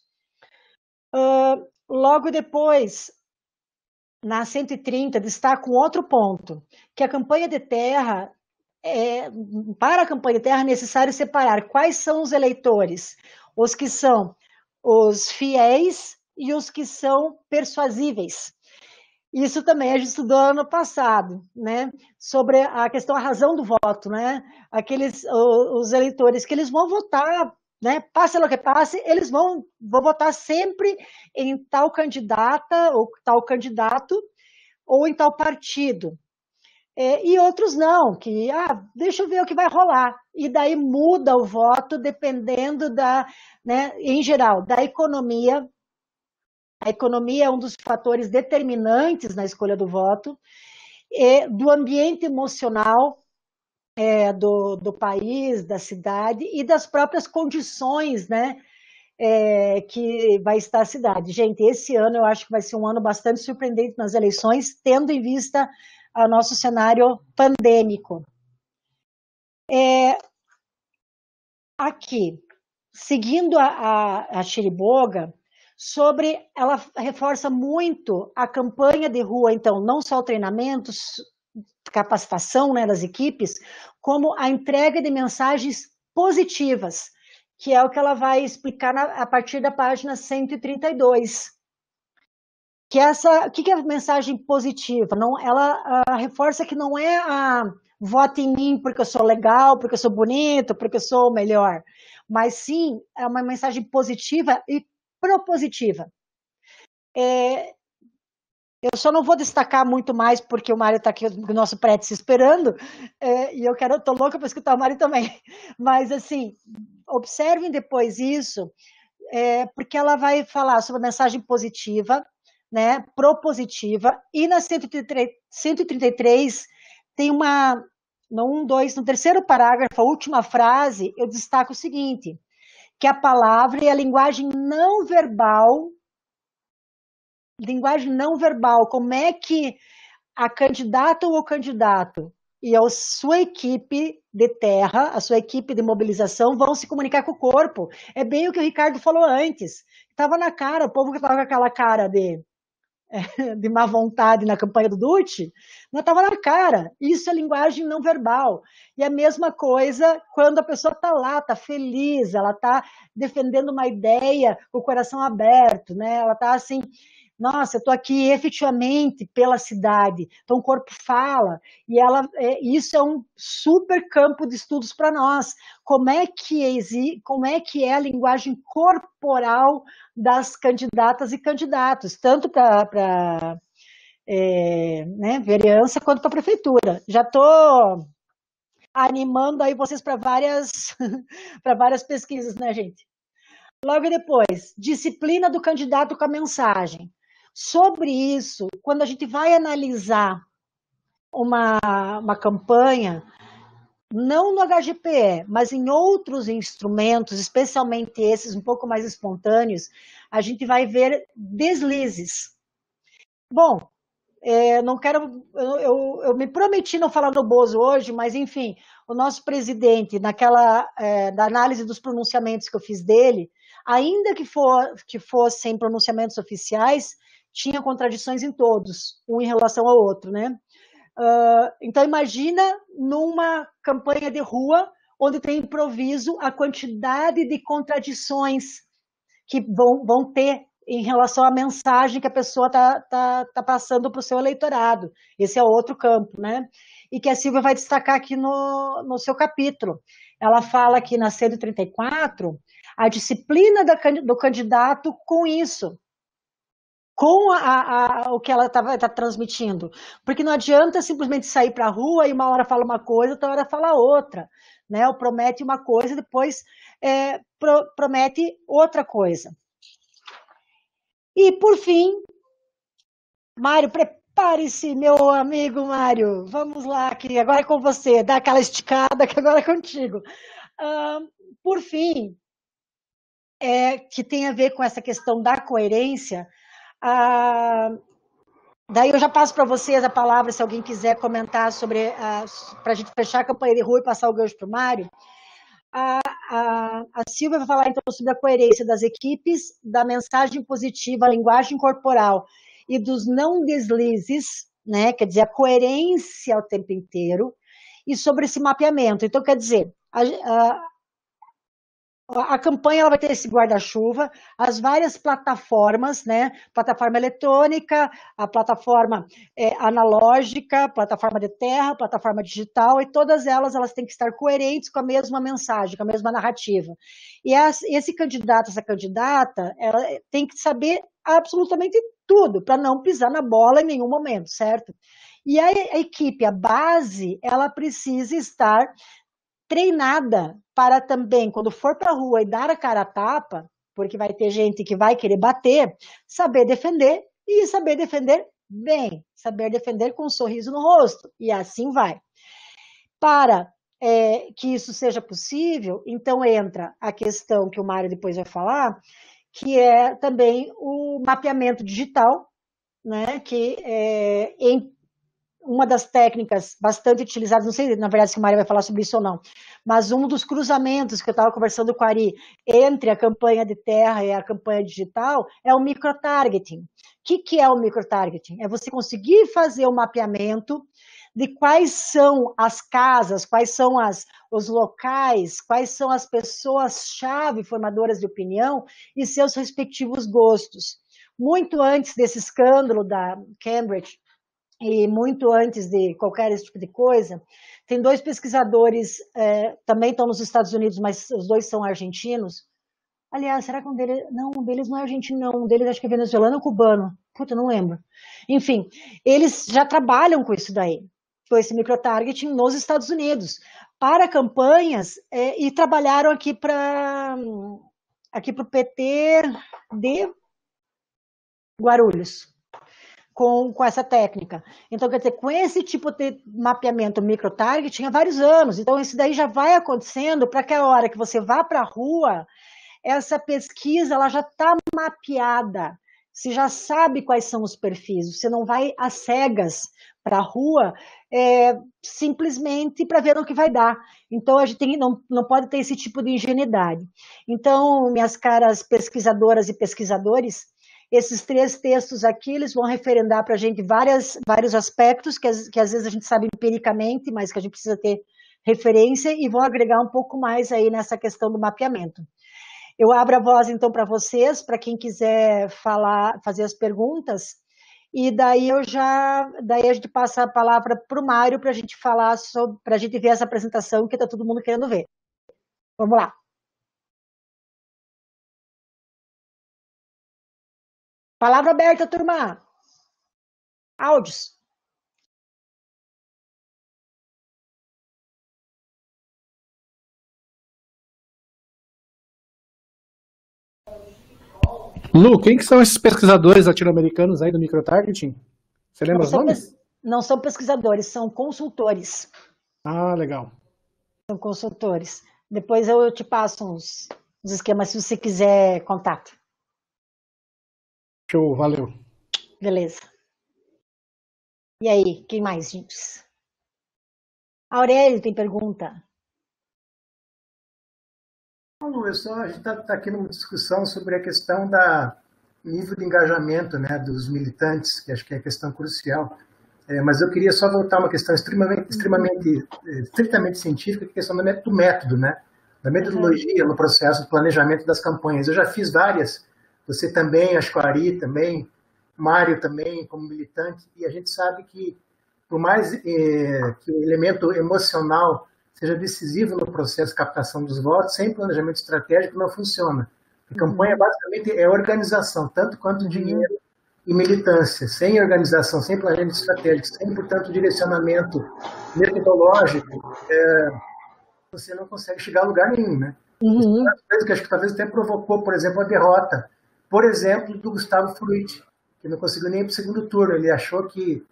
Logo depois, na 130, destaca um outro ponto, que a campanha de terra, para a campanha de terra é necessário separar quais são os eleitores, os que são os fiéis e os que são persuasíveis. Isso também a gente estudou ano passado, né? Sobre a questão, a razão do voto, né? Os eleitores que eles vão votar, né? Passe o que passe, eles vão votar sempre em tal candidata ou tal candidato ou em tal partido. E outros não, que, deixa eu ver o que vai rolar. E daí muda o voto dependendo né, em geral, da economia. A economia é um dos fatores determinantes na escolha do voto, do ambiente emocional do país, da cidade e das próprias condições, né, que vai estar a cidade. Gente, esse ano eu acho que vai ser um ano bastante surpreendente nas eleições, tendo em vista o nosso cenário pandêmico. Aqui, seguindo a Chiriboga, ela reforça muito a campanha de rua, então, não só o treinamento, capacitação, né, das equipes, como a entrega de mensagens positivas, que é o que ela vai explicar a partir da página 132. O que é a mensagem positiva? Ela reforça que não é vote em mim porque eu sou legal, porque eu sou bonito, porque eu sou o melhor, mas sim é uma mensagem positiva e propositiva. Eu só não vou destacar muito mais, porque o Mário está aqui, o nosso Prétis, esperando, e eu estou louca para escutar o Mário também. Mas, assim, observem depois isso, porque ela vai falar sobre a mensagem positiva, né, propositiva, e na 133 tem no terceiro parágrafo, a última frase, eu destaco o seguinte, que a palavra e a linguagem não verbal, como é que a candidata ou o candidato e a sua equipe de terra, a sua equipe de mobilização vão se comunicar com o corpo. É bem o que o Ricardo falou antes. Estava na cara, o povo que estava com aquela cara de de má vontade na campanha do Dutti, não estava na cara. Isso é linguagem não verbal. E a mesma coisa quando a pessoa está lá, está feliz, ela está defendendo uma ideia com o coração aberto, né? Ela está assim, nossa, eu estou aqui efetivamente pela cidade, então o corpo fala, e isso é um super campo de estudos para nós. Como é que é a linguagem corporal das candidatas e candidatos, tanto para né, vereança quanto para a prefeitura. Já estou animando aí vocês para para várias pesquisas, né, gente? Logo depois, disciplina do candidato com a mensagem. Sobre isso, quando a gente vai analisar uma campanha, não no HGPE, mas em outros instrumentos, especialmente esses um pouco mais espontâneos, a gente vai ver deslizes. Bom, não quero, eu me prometi não falar do Bozo hoje, mas enfim, o nosso presidente, da análise dos pronunciamentos que eu fiz dele, ainda que fossem pronunciamentos oficiais, tinha contradições em todos, um em relação ao outro, né? Então imagina numa campanha de rua, onde tem improviso, a quantidade de contradições que vão ter em relação à mensagem que a pessoa tá passando para o seu eleitorado. Esse é outro campo, né? E que a Silvia vai destacar aqui no seu capítulo. Ela fala aqui na 134 a disciplina do candidato com isso, com o que ela está transmitindo. Porque não adianta simplesmente sair para a rua e uma hora fala uma coisa, outra hora fala outra. Né? Ou promete uma coisa e depois promete outra coisa. E, por fim, Mário, prepare-se, meu amigo Mário. Vamos lá, que agora é com você. Dá aquela esticada que agora é contigo. Por fim, que tem a ver com essa questão da coerência, daí eu já passo para vocês a palavra, se alguém quiser comentar sobre, para a gente fechar a campanha de rua e passar o gancho para o Mário. A Silvia vai falar, então, sobre a coerência das equipes, da mensagem positiva, a linguagem corporal e dos não deslizes, né? Quer dizer, a coerência o tempo inteiro, e sobre esse mapeamento. Então, quer dizer, a campanha ela vai ter esse guarda-chuva, as várias plataformas, né? Plataforma eletrônica, a plataforma analógica, plataforma de terra, plataforma digital, e todas elas têm que estar coerentes com a mesma mensagem, com a mesma narrativa. E esse candidato, essa candidata, ela tem que saber absolutamente tudo, para não pisar na bola em nenhum momento, certo? E a equipe, a base, ela precisa estar treinada para também, quando for para a rua e dar a cara a tapa, porque vai ter gente que vai querer bater, saber defender e saber defender bem, saber defender com um sorriso no rosto, e assim vai. Para que isso seja possível, então entra a questão que o Mário depois vai falar, que é também o mapeamento digital, né, que em uma das técnicas bastante utilizadas, não sei, na verdade, se o Mário vai falar sobre isso ou não, mas um dos cruzamentos que eu estava conversando com a Ari entre a campanha de terra e a campanha digital é o microtargeting. O que é o microtargeting? É você conseguir fazer o mapeamento de quais são as casas, quais são os locais, quais são as pessoas-chave formadoras de opinião e seus respectivos gostos. Muito antes desse escândalo da Cambridge, e muito antes de qualquer esse tipo de coisa, tem dois pesquisadores, também estão nos Estados Unidos, mas os dois são argentinos. Aliás, será que um deles... Não, um deles não é argentino, não. Um deles acho que é venezuelano ou cubano. Puta, não lembro. Enfim, eles já trabalham com isso daí, com esse microtargeting nos Estados Unidos, para campanhas, e trabalharam aqui para o PT de Guarulhos. Com essa técnica. Então, quer dizer, com esse tipo de mapeamento microtargeting há vários anos. Então, isso daí já vai acontecendo para que a hora que você vá para a rua, essa pesquisa ela já está mapeada. Você já sabe quais são os perfis. Você não vai às cegas para a rua simplesmente para ver no que vai dar. Então, a gente não pode ter esse tipo de ingenuidade. Então, minhas caras pesquisadoras e pesquisadores, Esses 3 textos aqui, eles vão referendar para a gente vários aspectos que às vezes a gente sabe empiricamente, mas que a gente precisa ter referência, e vão agregar um pouco mais aí nessa questão do mapeamento. Eu abro a voz, então, para vocês, para quem quiser falar, fazer as perguntas, e daí a gente passa a palavra para o Mário para a gente falar sobre, para a gente ver essa apresentação que está todo mundo querendo ver. Vamos lá. Palavra aberta, turma. Áudios. Lu, quem que são esses pesquisadores latino-americanos aí do microtargeting? Você lembra os nomes? Não são pesquisadores, são consultores. Ah, legal. São consultores. Depois eu te passo uns esquemas se você quiser contato. Show, valeu. Beleza. E aí, quem mais, gente? Aurélio tem pergunta. Lu, a gente está aqui numa discussão sobre a questão da nível de engajamento, né, dos militantes, que acho que é a questão crucial. Mas eu queria só voltar a uma questão estritamente científica, que é a questão do método, né, da metodologia no processo de planejamento das campanhas. Eu já fiz várias, você também, acho que a Ari também, Mário também, como militante, e a gente sabe que, por mais que o elemento emocional seja decisivo no processo de captação dos votos, sem planejamento estratégico não funciona. A campanha, basicamente, é organização, tanto quanto dinheiro e militância. Sem organização, sem planejamento estratégico, sem, portanto, direcionamento metodológico, você não consegue chegar a lugar nenhum, né? Isso é uma coisa que acho que talvez até provocou, por exemplo, a derrota, por exemplo, do Gustavo Fruit, que não conseguiu nem ir para o segundo turno. Ele achou que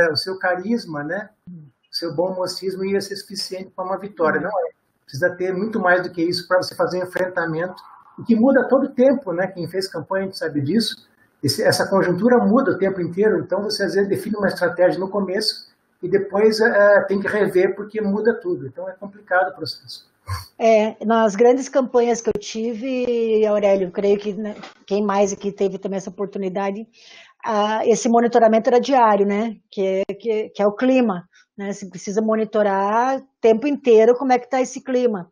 o seu carisma, né, o seu bom mocismo ia ser suficiente para uma vitória. Não é. Precisa ter muito mais do que isso para você fazer um enfrentamento, o que muda todo o tempo, né? Quem fez campanha a gente sabe disso. Essa conjuntura muda o tempo inteiro, então você às vezes define uma estratégia no começo e depois tem que rever porque muda tudo. Então é complicado o processo. Nas grandes campanhas que eu tive, Aurélio, creio que, né, quem mais aqui teve também essa oportunidade, esse monitoramento era diário, né? Que é o clima, né? Você precisa monitorar o tempo inteiro como é que está esse clima,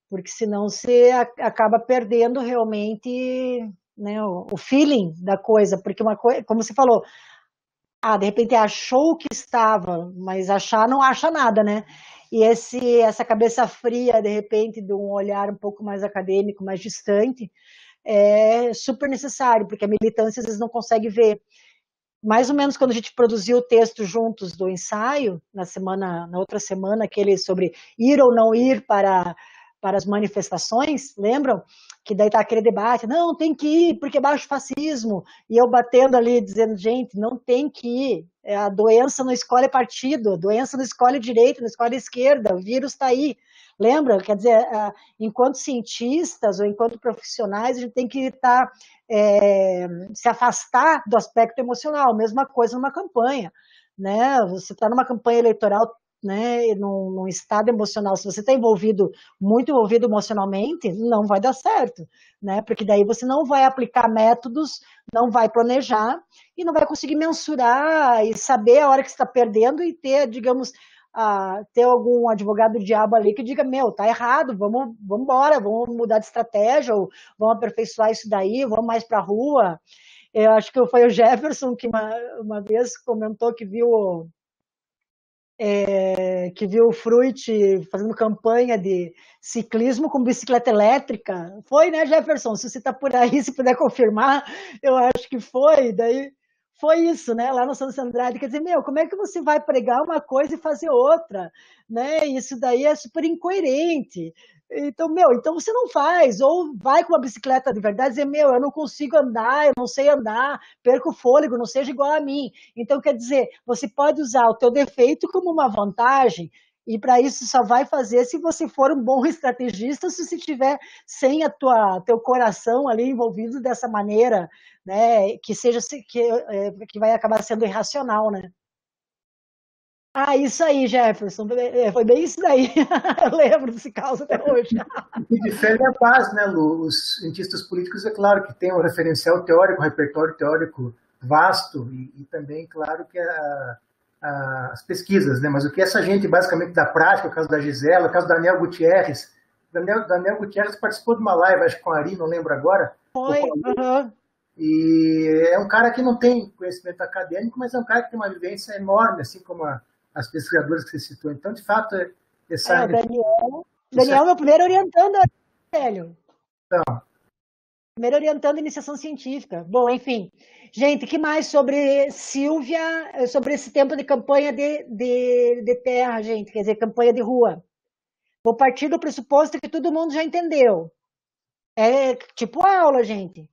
porque senão você acaba perdendo realmente, né, o feeling da coisa, porque uma coisa, como você falou, de repente achou que estava, mas achar não acha nada, né? E essa cabeça fria, de repente, de um olhar um pouco mais acadêmico, mais distante, é super necessário, porque a militância às vezes não consegue ver. Mais ou menos quando a gente produziu o texto juntos do ensaio, na outra semana, aquele sobre ir ou não ir para as manifestações, lembram? Que daí tá aquele debate, não, tem que ir, porque é baixo fascismo, e eu batendo ali, dizendo, gente, não tem que ir, a doença não escolhe partido, a doença não escolhe direita, não escolhe esquerda, o vírus está aí, lembra? Quer dizer, enquanto cientistas ou enquanto profissionais, a gente tem que se afastar do aspecto emocional, mesma coisa numa campanha, né? Você está numa campanha eleitoral, né, num estado emocional, se você está muito envolvido emocionalmente, não vai dar certo, né, porque daí você não vai aplicar métodos, não vai planejar e não vai conseguir mensurar e saber a hora que você está perdendo e ter, digamos, ter algum advogado do diabo ali que diga, tá errado, vamos embora, vamos mudar de estratégia, ou vamos aperfeiçoar isso daí, vamos mais para a rua. Eu acho que foi o Jefferson que uma vez comentou que viu o Fruit fazendo campanha de ciclismo com bicicleta elétrica. Foi, né, Jefferson? Se você está por aí, se puder confirmar, eu acho que foi. Daí foi isso, né? Lá no Santos Andrade. Quer dizer, como é que você vai pregar uma coisa e fazer outra? Né? Isso daí é super incoerente. Então, então você não faz, ou vai com uma bicicleta de verdade e dizer, eu não consigo andar, eu não sei andar, perco o fôlego, não seja igual a mim. Então, quer dizer, você pode usar o teu defeito como uma vantagem, e para isso só vai fazer se você for um bom estrategista, se você tiver sem teu coração ali envolvido dessa maneira, né, que vai acabar sendo irracional, né? Ah, isso aí, Jefferson. Foi bem isso daí. Eu lembro desse caso até hoje. O que difere é a base, né, Lu? Os cientistas políticos, é claro que tem um referencial teórico, um repertório teórico vasto e também, claro, que as pesquisas, né? Mas o que essa gente, basicamente, da prática, o caso da Gisela, o caso da Daniel Gutierrez. Daniel Gutierrez participou de uma live, acho que com a Ari, não lembro agora. Foi, E é um cara que não tem conhecimento acadêmico, mas é um cara que tem uma vivência enorme, assim como as pesquisadoras que você citou. Então, de fato, essa... Daniel é meu primeiro orientando, velho. Então, Primeiro orientando iniciação científica. Bom, enfim. Gente, que mais sobre Silvia, sobre esse tempo de campanha de terra, gente? Quer dizer, campanha de rua. Vou partir do pressuposto que todo mundo já entendeu. É tipo aula, gente.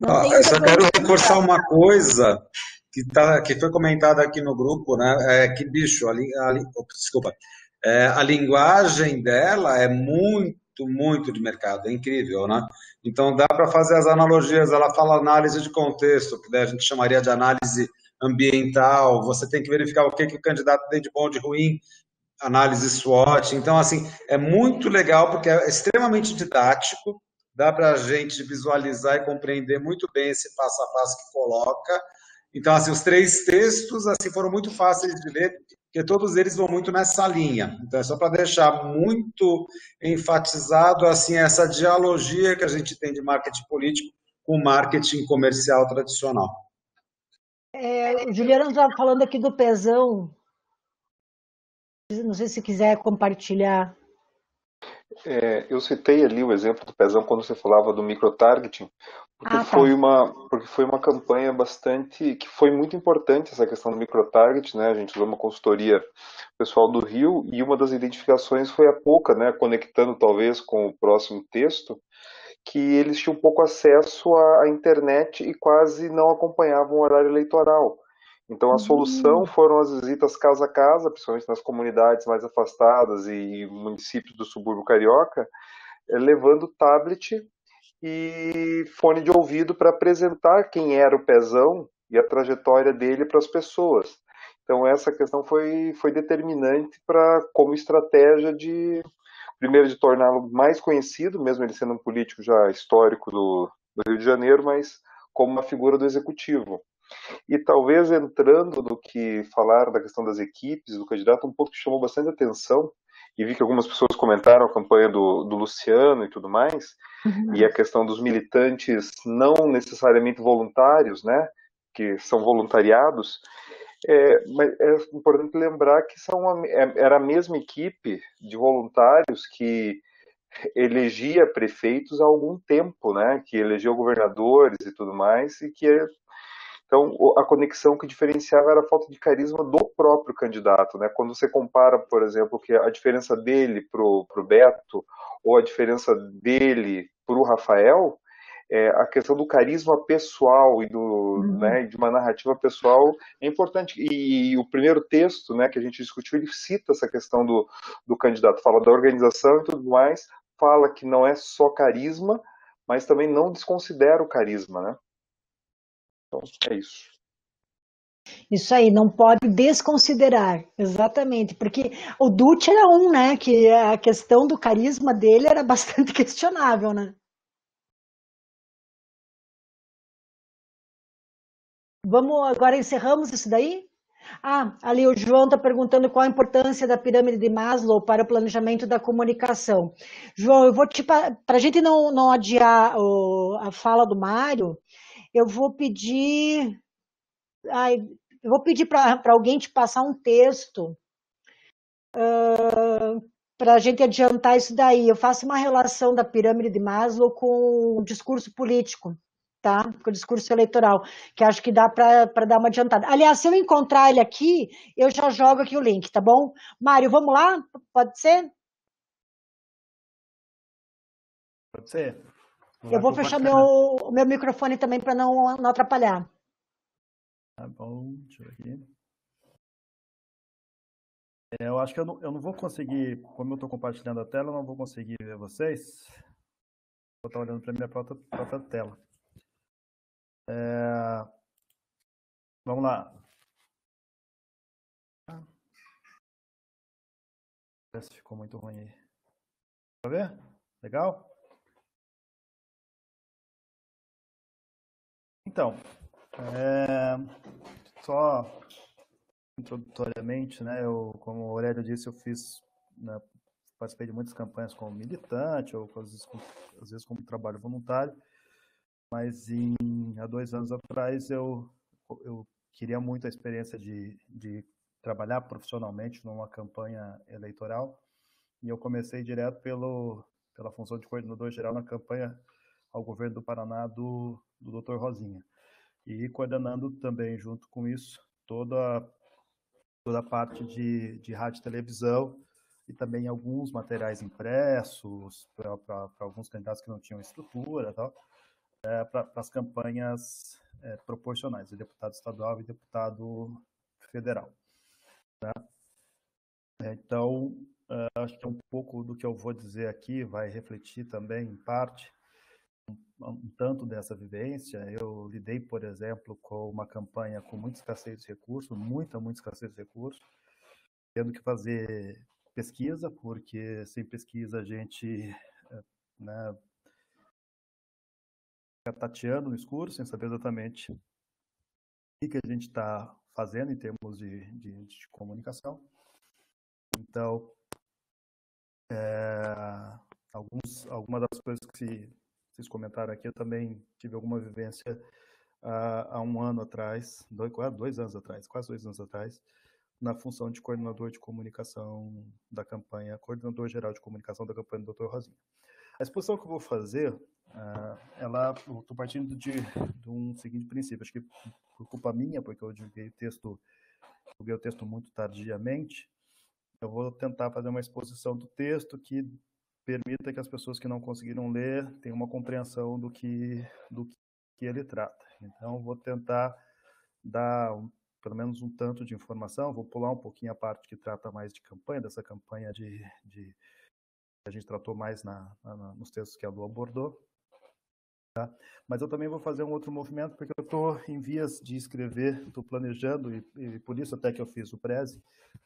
Eu só quero reforçar uma coisa que foi comentada aqui no grupo, né? Que bicho, desculpa. A linguagem dela é muito de mercado, é incrível, né? Então dá para fazer as analogias. Ela fala análise de contexto, que daí a gente chamaria de análise ambiental. Você tem que verificar o que o candidato tem de bom, de ruim, análise SWOT. Então, assim, é muito legal porque é extremamente didático. Dá para a gente visualizar e compreender muito bem esse passo a passo que coloca. Então, assim, os 3 textos assim, foram muito fáceis de ler, porque todos eles vão muito nessa linha. Então, é só para deixar muito enfatizado assim, essa dialogia que a gente tem de marketing político com marketing comercial tradicional. O Juliano está falando aqui do Pezão. Não sei se quiser compartilhar. Eu citei ali o exemplo do Pezão quando você falava do microtargeting, porque foi uma campanha que foi muito importante essa questão do microtargeting, né? A gente usou uma consultoria pessoal do Rio e uma das identificações foi a Pouca, né? Conectando talvez com o próximo texto, que eles tinham pouco acesso à internet e quase não acompanhavam o horário eleitoral. Então a solução foram as visitas casa a casa, principalmente nas comunidades mais afastadas e municípios do subúrbio carioca, levando tablet e fone de ouvido para apresentar quem era o Pezão e a trajetória dele para as pessoas. Então essa questão foi determinante como estratégia primeiro de torná-lo mais conhecido, mesmo ele sendo um político já histórico do Rio de Janeiro, mas como uma figura do executivo. E talvez entrando no que falaram da questão das equipes, do candidato, um ponto que chamou bastante atenção, e vi que algumas pessoas comentaram a campanha do Luciano e tudo mais, e a questão dos militantes não necessariamente voluntários, né, que são voluntariados, mas é importante lembrar que era a mesma equipe de voluntários que elegia prefeitos há algum tempo, né, que elegeu governadores e tudo mais, e que então, a conexão que diferenciava era a falta de carisma do próprio candidato, né? Quando você compara, por exemplo, que a diferença dele pro Beto ou a diferença dele pro Rafael, a questão do carisma pessoal e né, de uma narrativa pessoal é importante. E o primeiro texto, né, que a gente discutiu, ele cita essa questão do candidato, fala da organização e tudo mais, fala que não é só carisma, mas também não desconsidera o carisma, né? Então, é isso. Isso aí, não pode desconsiderar, exatamente, porque o Dutti era né, que a questão do carisma dele era bastante questionável, né? Agora encerramos isso daí? Ali o João está perguntando qual a importância da pirâmide de Maslow para o planejamento da comunicação. João, eu vou para a gente não adiar a fala do Mário, eu vou pedir para alguém te passar um texto para a gente adiantar isso daí. Eu faço uma relação da pirâmide de Maslow com o discurso político, tá? Com o discurso eleitoral, que acho que dá para dar uma adiantada. Aliás, se eu encontrar ele aqui, eu já jogo aqui o link, tá bom? Mário, vamos lá? Pode ser? Pode ser. Eu vou fechar o meu microfone também para não atrapalhar. Tá bom, deixa eu ver aqui. Eu acho que eu não vou conseguir, como eu estou compartilhando a tela, eu não vou conseguir ver vocês. Vou estar olhando para a minha própria tela. Vamos lá. Parece que ficou muito ruim aí. Pra ver? Legal? Então, só introdutoriamente, né, como o Aurélio disse, eu participei de muitas campanhas como militante, ou às vezes como trabalho voluntário, mas há 2 anos atrás eu queria muito a experiência de trabalhar profissionalmente numa campanha eleitoral, e eu comecei direto pela função de coordenador geral na campanha ao governo do Paraná do Dr. Rosinha, e coordenando também, junto com isso, toda a parte de rádio e televisão, e também alguns materiais impressos para alguns candidatos que não tinham estrutura, tal, para as campanhas proporcionais, de deputado estadual e deputado federal. Tá? Então, acho que um pouco do que eu vou dizer aqui vai refletir também, em parte, um tanto dessa vivência. Eu lidei, por exemplo, com uma campanha com muita escassez de recursos, muita escassez de recursos, tendo que fazer pesquisa, porque sem pesquisa a gente, né, fica tateando no escuro, sem saber exatamente o que a gente está fazendo em termos de comunicação. Então, algumas das coisas que vocês comentaram aqui, eu também tive alguma vivência há 1 ano atrás, 2 anos atrás, quase 2 anos atrás, na função de coordenador de comunicação da campanha, coordenador geral de comunicação da campanha do Dr. Rosinha. A exposição que eu vou fazer, eu estou partindo de um seguinte princípio, acho que por culpa minha, porque eu divulguei o texto muito tardiamente, eu vou tentar fazer uma exposição do texto que permita que as pessoas que não conseguiram ler tenham uma compreensão do que ele trata. Então, eu vou tentar dar pelo menos um tanto de informação, vou pular um pouquinho a parte que trata mais de campanha, dessa campanha que a gente tratou mais nos textos que a Lu abordou. Tá? Mas eu também vou fazer um outro movimento, porque eu estou em vias de escrever, estou planejando, e por isso até que eu fiz o Prezi,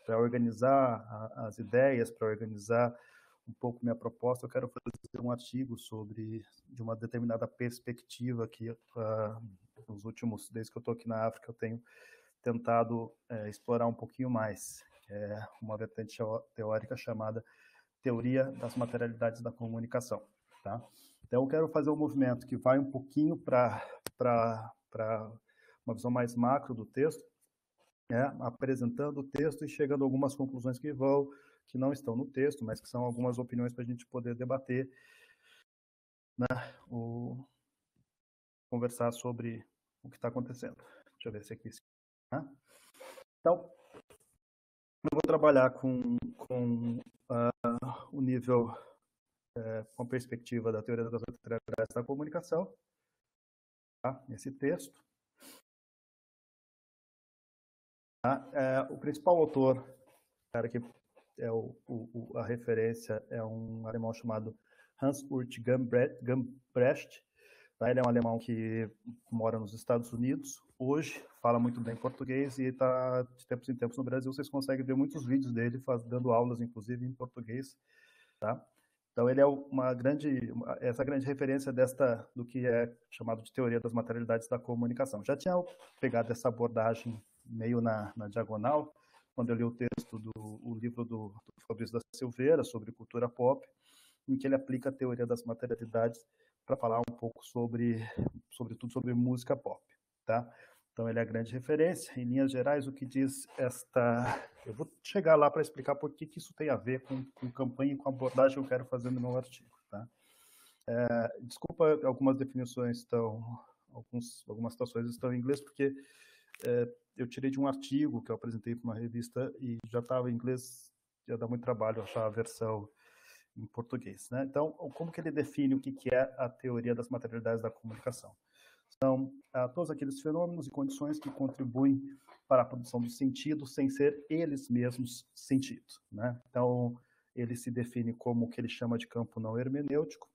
para organizar as ideias, para organizar um pouco minha proposta. Eu quero fazer um artigo de uma determinada perspectiva que desde que eu estou aqui na África, eu tenho tentado explorar um pouquinho mais, que é uma vertente teórica chamada Teoria das Materialidades da Comunicação. Tá? Então, eu quero fazer um movimento que vai um pouquinho para uma visão mais macro do texto, apresentando o texto e chegando a algumas conclusões que não estão no texto, mas que são algumas opiniões para a gente poder debater, né, conversar sobre o que está acontecendo. Deixa eu ver se aqui. Né? Então, eu vou trabalhar com o nível, com a perspectiva da teoria das materialidades da comunicação, tá? Nesse texto. Tá? O principal autor, cara, que é a referência, é um alemão chamado Hans-Urt Gambrecht. Tá? Ele é um alemão que mora nos Estados Unidos, hoje fala muito bem português e está de tempos em tempos no Brasil. Vocês conseguem ver muitos vídeos dele dando aulas, inclusive, em português. Tá? Então, ele é essa grande referência do que é chamado de teoria das materialidades da comunicação. Já tinha pegado essa abordagem meio na diagonal, quando eu li o texto o livro do Fabrício da Silveira, sobre cultura pop, em que ele aplica a teoria das materialidades para falar um pouco sobretudo sobre música pop. Tá? Então, ele é a grande referência. Em linhas gerais, o que diz eu vou chegar lá para explicar por que isso tem a ver com campanha e com a abordagem que eu quero fazer no meu artigo. Tá? Desculpa, algumas definições algumas situações estão em inglês, porque eu tirei de um artigo que eu apresentei para uma revista e já estava em inglês, ia dar muito trabalho achar a versão em português. Né? Então, como que ele define o que é a teoria das materialidades da comunicação? São todos aqueles fenômenos e condições que contribuem para a produção do sentido sem ser eles mesmos sentido. Né? Então, ele se define como o que ele chama de campo não hermenêutico,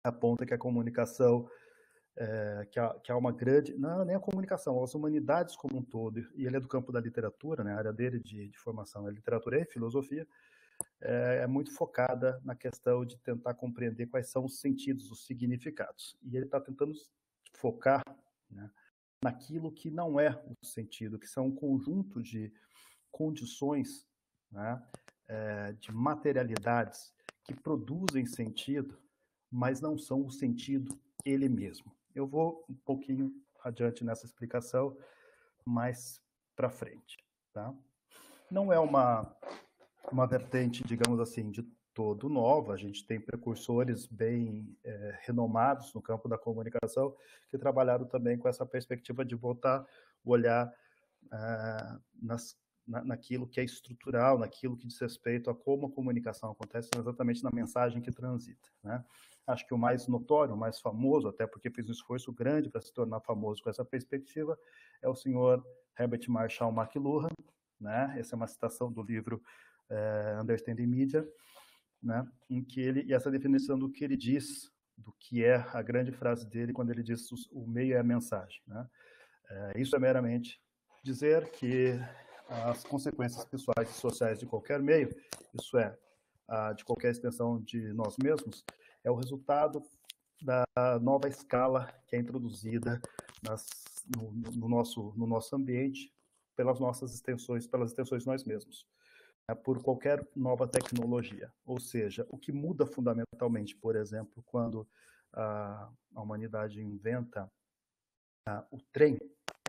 aponta que a comunicação, que há uma grande... Não, nem a comunicação, as humanidades como um todo, e ele é do campo da literatura, né? A área dele de formação é literatura e filosofia, é muito focada na questão de tentar compreender quais são os sentidos, os significados. E ele está tentando focar, né, naquilo que não é o sentido, que são um conjunto de condições, né, de materialidades que produzem sentido, mas não são o sentido ele mesmo. Eu vou um pouquinho adiante nessa explicação, mais para frente. Tá? Não é uma vertente, digamos assim, de todo nova. A gente tem precursores bem renomados no campo da comunicação que trabalharam também com essa perspectiva de voltar o olhar naquilo que é estrutural, naquilo que diz respeito a como a comunicação acontece, exatamente na mensagem que transita. Né? Acho que o mais notório, o mais famoso, até porque fez um esforço grande para se tornar famoso com essa perspectiva, é o senhor Herbert Marshall McLuhan. Né? Essa é uma citação do livro Understanding Media, né? Em que e essa definição do que ele diz, do que é a grande frase dele quando ele diz o meio é a mensagem. Né? Isso é meramente dizer que as consequências pessoais e sociais de qualquer meio, isso é, de qualquer extensão de nós mesmos, é o resultado da nova escala que é introduzida no nosso ambiente pelas nossas extensões, pelas extensões de nós mesmos, por qualquer nova tecnologia. Ou seja, o que muda fundamentalmente, por exemplo, quando a humanidade inventa o trem,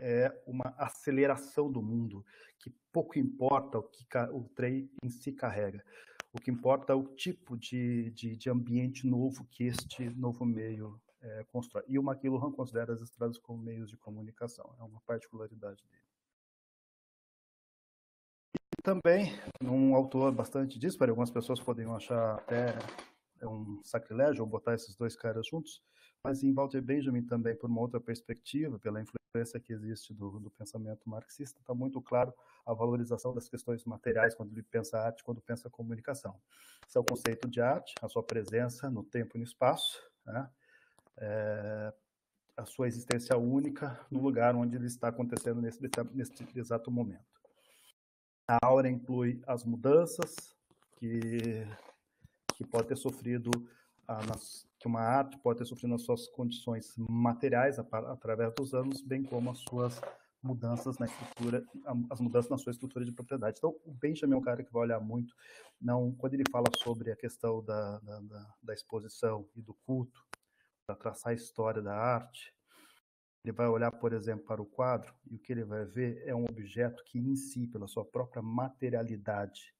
é uma aceleração do mundo, que pouco importa o que o trem em si carrega. O que importa é o tipo de ambiente novo que este novo meio constrói. E o McLuhan considera as estradas como meios de comunicação. É uma particularidade dele. E também, um autor bastante disparo, algumas pessoas poderiam achar até um sacrilégio ou botar esses dois caras juntos, mas em Walter Benjamin também, por uma outra perspectiva, pela influência que existe do pensamento marxista, está muito claro a valorização das questões materiais quando ele pensa arte, quando pensa comunicação. Esse é o conceito de arte, a sua presença no tempo e no espaço, né? A sua existência única no lugar onde ele está acontecendo nesse exato momento. A aura inclui as mudanças que pode ter sofrido, que uma arte pode ter sofrido nas suas condições materiais através dos anos, bem como as suas mudanças na estrutura, as mudanças na sua estrutura de propriedade. Então, o Benjamin é um cara que vai olhar muito, quando ele fala sobre a questão da exposição e do culto, para traçar a história da arte, ele vai olhar, por exemplo, para o quadro, e o que ele vai ver é um objeto que, em si, pela sua própria materialidade,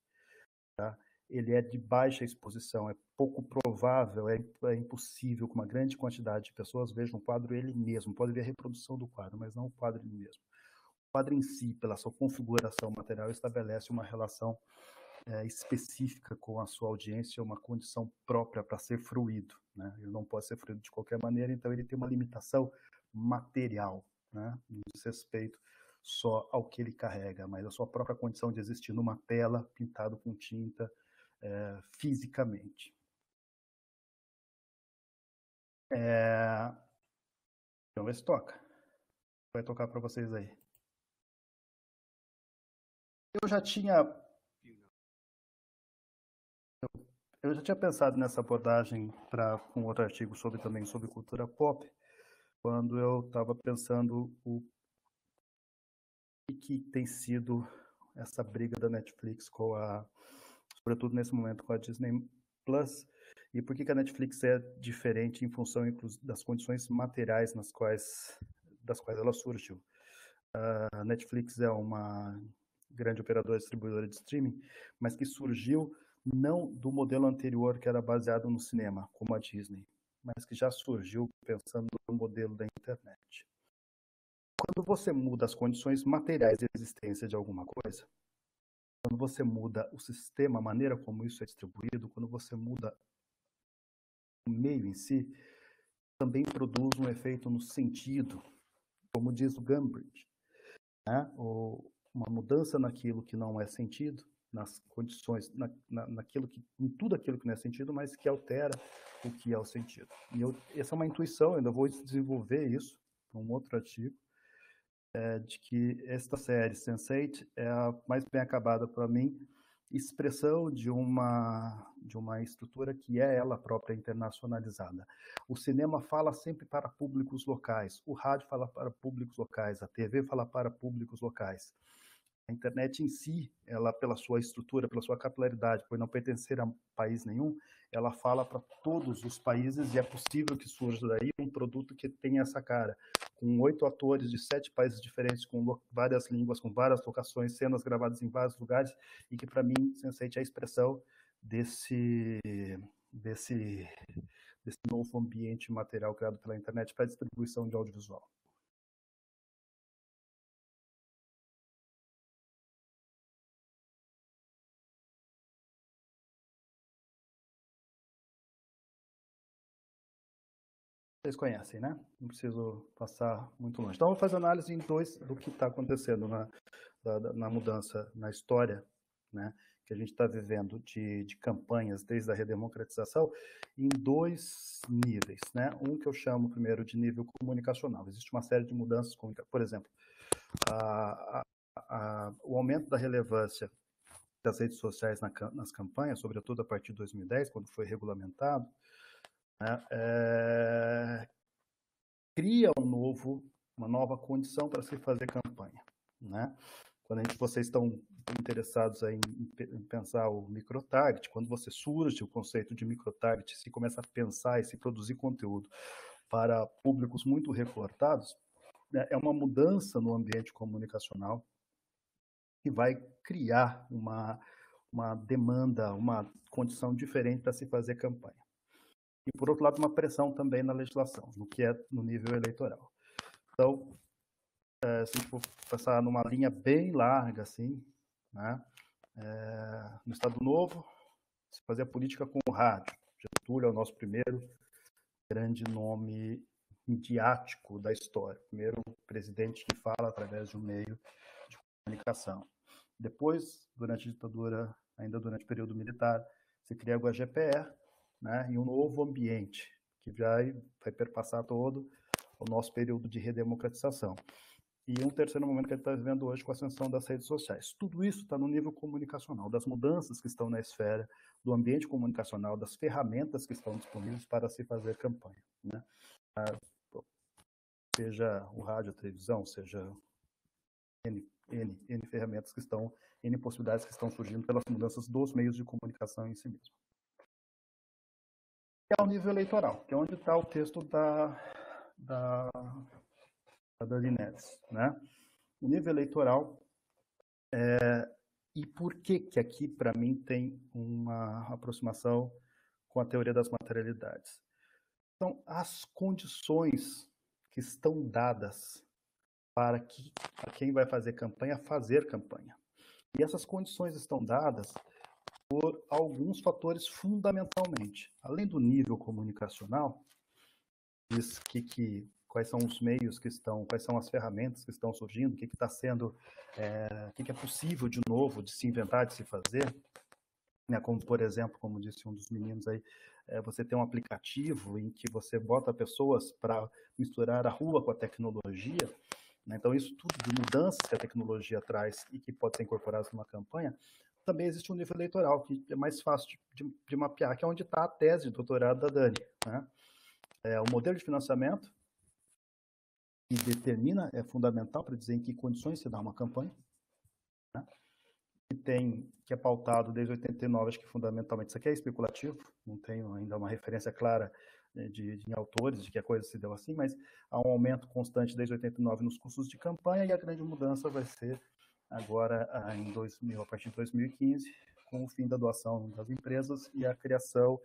tá? Ele é de baixa exposição, é pouco provável, é impossível que uma grande quantidade de pessoas vejam o quadro ele mesmo. Pode ver a reprodução do quadro, mas não o quadro ele mesmo. O quadro em si, pela sua configuração material, estabelece uma relação específica com a sua audiência, uma condição própria para ser fruído. Né? Ele não pode ser fruído de qualquer maneira, então ele tem uma limitação material, né? Não diz respeito só ao que ele carrega, mas a sua própria condição de existir numa tela, pintado com tinta, fisicamente. Vamos ver se toca. Vai tocar para vocês aí. Eu já tinha pensado nessa abordagem com outro artigo também sobre cultura pop, quando eu estava pensando o que tem sido essa briga da Netflix sobretudo nesse momento com a Disney Plus, e por que a Netflix é diferente em função das condições materiais das quais ela surgiu. A Netflix é uma grande operadora distribuidora de streaming, mas que surgiu não do modelo anterior que era baseado no cinema, como a Disney, mas que já surgiu pensando no modelo da internet. Quando você muda as condições materiais de existência de alguma coisa, quando você muda o sistema, a maneira como isso é distribuído, quando você muda o meio em si, também produz um efeito no sentido, como diz o Gambridge, né? Uma mudança naquilo que não é sentido, nas condições, em tudo aquilo que não é sentido, mas que altera o que é o sentido. E essa é uma intuição, eu ainda vou desenvolver isso em um outro artigo, de que esta série Sense8 é a mais bem acabada para mim expressão de uma estrutura que é ela própria internacionalizada. O cinema fala sempre para públicos locais, o rádio fala para públicos locais, a TV fala para públicos locais. A internet em si, ela pela sua estrutura, pela sua capilaridade, por não pertencer a país nenhum, ela fala para todos os países e é possível que surja daí um produto que tenha essa cara, com 8 atores de 7 países diferentes, com várias línguas, com várias locações, cenas gravadas em vários lugares, e que para mim, Sense8 é a expressão desse novo ambiente material criado pela internet para distribuição de audiovisual. Vocês conhecem, né? Não preciso passar muito longe. Então, eu vou fazer análise em dois do que está acontecendo na mudança na história, né, que a gente está vivendo de campanhas desde a redemocratização, em 2 níveis, né? Um que eu chamo primeiro de nível comunicacional. Existe uma série de mudanças, por exemplo, o aumento da relevância das redes sociais nas campanhas, sobretudo a partir de 2010, quando foi regulamentado, né, cria uma nova condição para se fazer campanha, né? Quando vocês estão interessados em pensar o microtarget, quando você surge o conceito de microtarget, se começa a pensar e se produzir conteúdo para públicos muito recortados, né, é uma mudança no ambiente comunicacional que vai criar uma demanda, uma condição diferente para se fazer campanha. E, por outro lado, uma pressão também na legislação, no que é no nível eleitoral. Então, se a gente for passar numa linha bem larga, assim, né, no Estado Novo, se fazia política com o rádio. Getúlio é o nosso primeiro grande nome midiático da história, o primeiro presidente que fala através de um meio de comunicação. Depois, durante a ditadura, ainda durante o período militar, se cria o GPE, né, em um novo ambiente, que vai perpassar todo o nosso período de redemocratização. E um terceiro momento que a gente está vivendo hoje com a ascensão das redes sociais. Tudo isso está no nível comunicacional, das mudanças que estão na esfera do ambiente comunicacional, das ferramentas que estão disponíveis para se fazer campanha, né? Seja o rádio, a televisão, seja N ferramentas que estão, N possibilidades que estão surgindo pelas mudanças dos meios de comunicação em si mesmo. É o nível eleitoral, que é onde está o texto da Dani Neves, né? O nível eleitoral, e por que aqui, para mim, tem uma aproximação com a teoria das materialidades? São as condições que estão dadas para quem vai fazer campanha. E essas condições estão dadas por alguns fatores fundamentalmente. Além do nível comunicacional, diz quais são os meios que estão, quais são as ferramentas que estão surgindo, o que está sendo, o que é possível de novo de se inventar, de se fazer, né? Como, por exemplo, como disse um dos meninos aí, você tem um aplicativo em que você bota pessoas para misturar a rua com a tecnologia, né? Então isso tudo de mudanças que a tecnologia traz e que pode ser incorporado numa campanha. Também existe um nível eleitoral que é mais fácil de mapear, que é onde está a tese de doutorado da Dani, né? O modelo de financiamento que determina, é fundamental para dizer em que condições se dá uma campanha, né? Que é pautado desde 89, acho que fundamentalmente isso aqui é especulativo, não tenho ainda uma referência clara de autores de que a coisa se deu assim, mas há um aumento constante desde 89 nos custos de campanha, e a grande mudança vai ser agora a partir de 2015, com o fim da doação das empresas e a criação,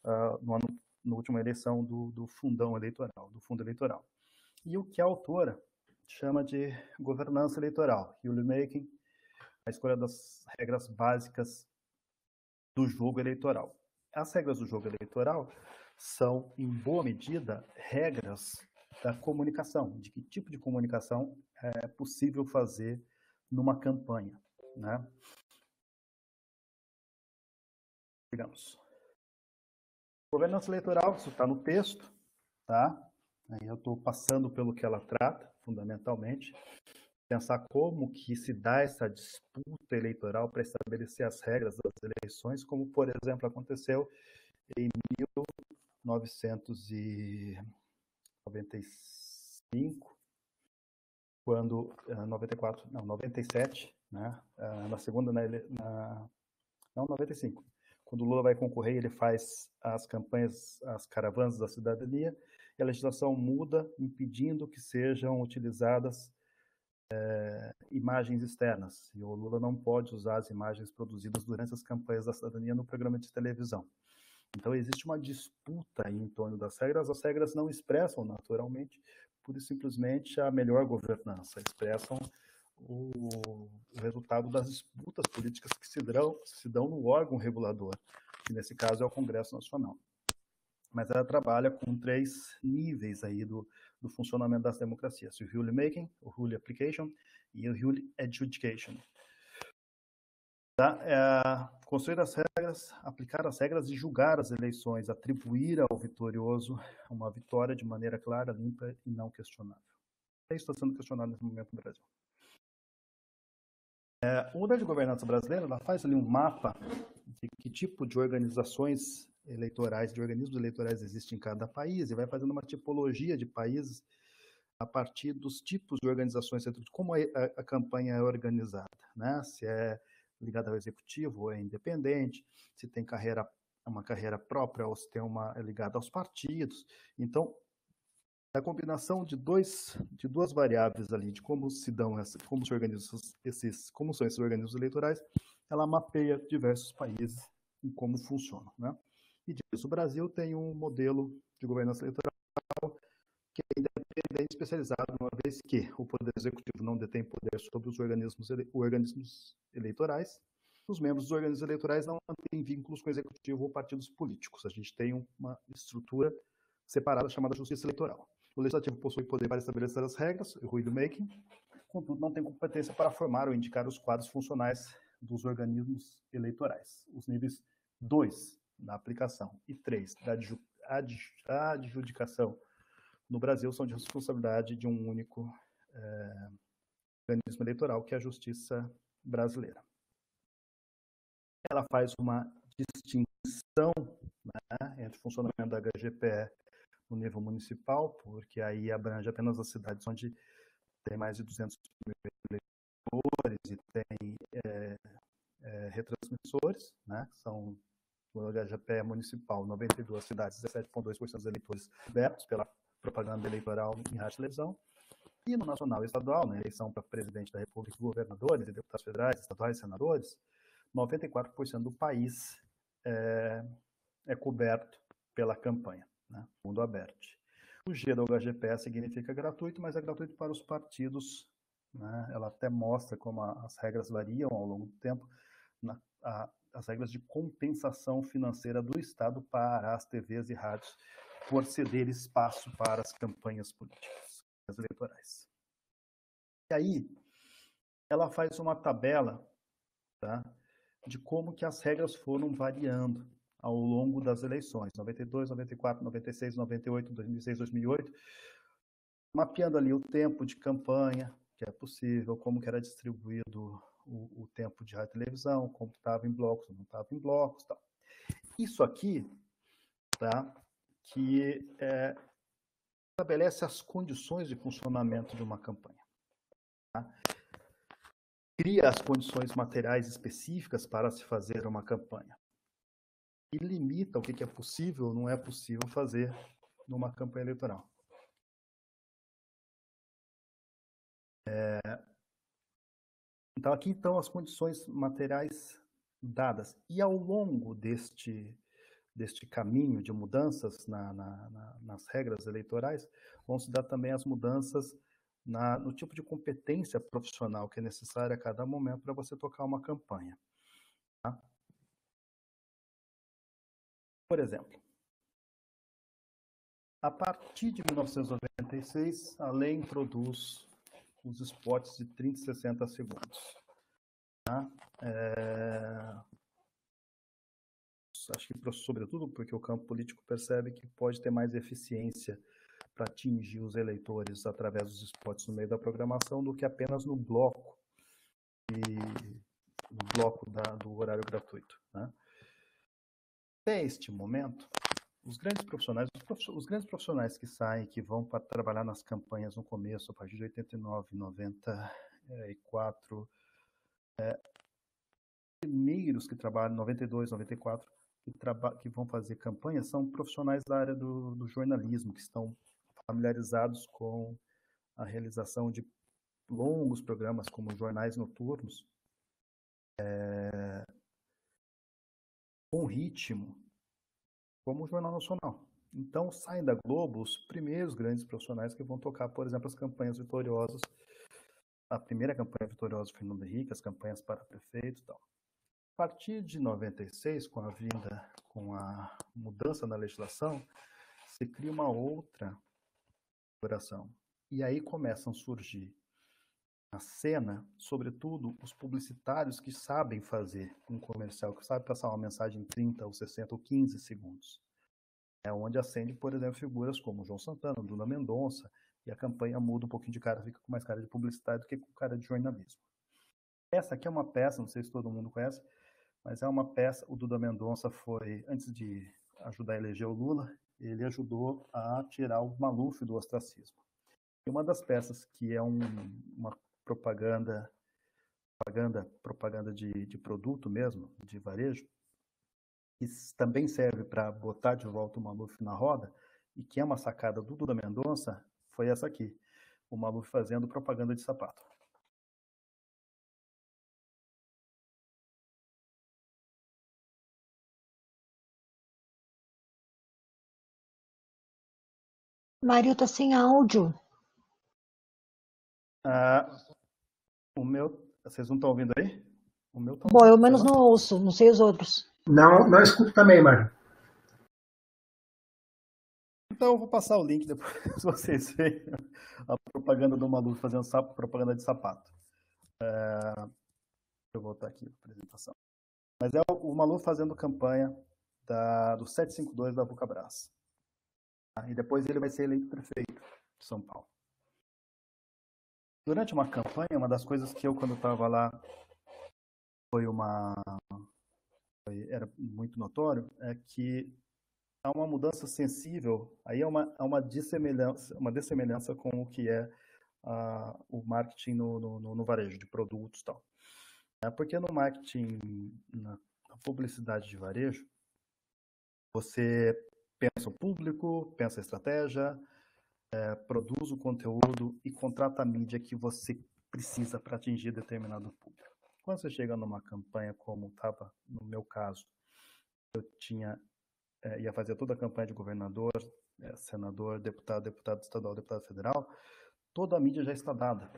na última eleição, do fundão eleitoral, do fundo eleitoral. E o que a autora chama de governança eleitoral, rulemaking, a escolha das regras básicas do jogo eleitoral. As regras do jogo eleitoral são, em boa medida, regras da comunicação, de que tipo de comunicação é possível fazer numa campanha, né? Digamos. Governança eleitoral, isso está no texto, tá? Aí eu estou passando pelo que ela trata, fundamentalmente. pensar como que se dá essa disputa eleitoral para estabelecer as regras das eleições, como, por exemplo, aconteceu em 1995, quando 97, né? Na segunda, não, 95. Quando o Lula vai concorrer, ele faz as campanhas, as caravanas da cidadania, e a legislação muda, impedindo que sejam utilizadas imagens externas. E o Lula não pode usar as imagens produzidas durante as campanhas da cidadania no programa de televisão. Então, existe uma disputa aí em torno das regras. As regras não expressam, naturalmente, pura e simplesmente a melhor governança, expressam o resultado das disputas políticas que se dão no órgão regulador, que nesse caso é o Congresso Nacional. Mas ela trabalha com 3 níveis aí do funcionamento das democracias: o rule making, o rule application e o rule adjudication. Tá? Construir as regras, aplicar as regras e julgar as eleições, atribuir ao vitorioso uma vitória de maneira clara, limpa e não questionável. Isso está sendo questionado nesse momento no Brasil. O modelo de governança brasileiro, ela faz ali um mapa de que tipo de organizações eleitorais, de organismos eleitorais existem em cada país, e vai fazendo uma tipologia de países a partir dos tipos de organizações, como a campanha é organizada, né? Se é ligada ao executivo ou é independente, se tem uma carreira própria ou se tem é ligada aos partidos. Então, a combinação de duas variáveis ali, de como como são esses organismos eleitorais, ela mapeia diversos países e como funcionam, né? E disso, o Brasil tem um modelo de governança eleitoral que é independente, especializado, uma vez que o Poder Executivo não detém poder sobre os organismos eleitorais. Os membros dos organismos eleitorais não mantêm vínculos com o Executivo ou partidos políticos. A gente tem uma estrutura separada chamada Justiça Eleitoral. O Legislativo possui poder para estabelecer as regras, o rule making, contudo não tem competência para formar ou indicar os quadros funcionais dos organismos eleitorais. Os níveis 2 da aplicação e 3 da adjudicação no Brasil são de responsabilidade de um único organismo eleitoral, que é a Justiça Brasileira. Ela faz uma distinção, né, entre o funcionamento da HGPE no nível municipal, porque aí abrange apenas as cidades onde tem mais de 200 mil eleitores e tem retransmissores, né, são o HGPE municipal, 92 cidades, 17,2% dos eleitores cobertos pela propaganda eleitoral em rádio e televisão, e no nacional e estadual, na eleição para presidente da República, governadores e deputados federais, estaduais e senadores, 94% do país é coberto pela campanha, né, mundo aberto. O G do HGPE significa gratuito, mas é gratuito para os partidos, né? Ela até mostra como as regras variam ao longo do tempo, as regras de compensação financeira do Estado para as TVs e rádios por ceder espaço para as campanhas políticas, as eleitorais. E aí, ela faz uma tabela, tá, de como que as regras foram variando ao longo das eleições, 92, 94, 96, 98, 2006, 2008, mapeando ali o tempo de campanha, que é possível, como que era distribuído o tempo de rádio e televisão, como estava em blocos, não estava em blocos, tal. Isso aqui, tá, que estabelece as condições de funcionamento de uma campanha. Tá? Cria as condições materiais específicas para se fazer uma campanha. E limita o que é possível ou não é possível fazer numa campanha eleitoral. Então, aqui estão as condições materiais dadas. E ao longo deste caminho de mudanças nas regras eleitorais, vão se dar também as mudanças no tipo de competência profissional que é necessária a cada momento para você tocar uma campanha. Tá? Por exemplo, a partir de 1996, a lei introduz os spots de 30 e 60 segundos. Tá? Acho que, sobretudo, porque o campo político percebe que pode ter mais eficiência para atingir os eleitores através dos spots no meio da programação do que apenas no bloco do horário gratuito, né? Até este momento, os grandes profissionais que saem, que vão para trabalhar nas campanhas no começo, a partir de 89, 94, primeiros que trabalham, 92, 94, que vão fazer campanhas, são profissionais da área do jornalismo, que estão familiarizados com a realização de longos programas, como jornais noturnos, com ritmo, como o Jornal Nacional. Então, saem da Globo os primeiros grandes profissionais que vão tocar, por exemplo, as campanhas vitoriosas. A primeira campanha vitoriosa do Fernando Henrique, as campanhas para prefeito e tal. A partir de 96, com a mudança na legislação, se cria uma outra operação. E aí começam a surgir na cena, sobretudo, os publicitários que sabem fazer um comercial, que sabem passar uma mensagem em 30 ou 60 ou 15 segundos. É onde acende, por exemplo, figuras como João Santana, Duna Mendonça, e a campanha muda um pouquinho de cara, fica com mais cara de publicidade do que com cara de jornalismo. Essa aqui é uma peça, não sei se todo mundo conhece, mas é uma peça, o Duda Mendonça foi, antes de ajudar a eleger o Lula, ele ajudou a tirar o Maluf do ostracismo. E uma das peças que é uma propaganda de produto mesmo, de varejo, que também serve para botar de volta o Maluf na roda, e que é uma sacada do Duda Mendonça, foi essa aqui, o Maluf fazendo propaganda de sapato. Mário tá sem áudio. O meu, vocês não estão ouvindo aí? O meu tá. Bom, eu menos não ouço, não sei os outros. Não escuto também, Mário. Então eu vou passar o link depois vocês veem a propaganda do Maluf fazendo propaganda de sapato. Deixa eu voltar aqui a apresentação. Mas é o Maluf fazendo campanha do 752 da Vulcabras. E depois ele vai ser eleito prefeito de São Paulo. Durante uma campanha, uma das coisas que eu, quando estava lá, era muito notório, é que há uma mudança sensível, aí é uma dessemelhança com o que é o marketing no varejo de produtos e tal. Porque no marketing, na publicidade de varejo, você pensa o público, pensa a estratégia, produz o conteúdo e contrata a mídia que você precisa para atingir determinado público. Quando você chega numa campanha como estava no meu caso, eu ia fazer toda a campanha de governador, senador, deputado estadual, deputado federal, toda a mídia já está dada.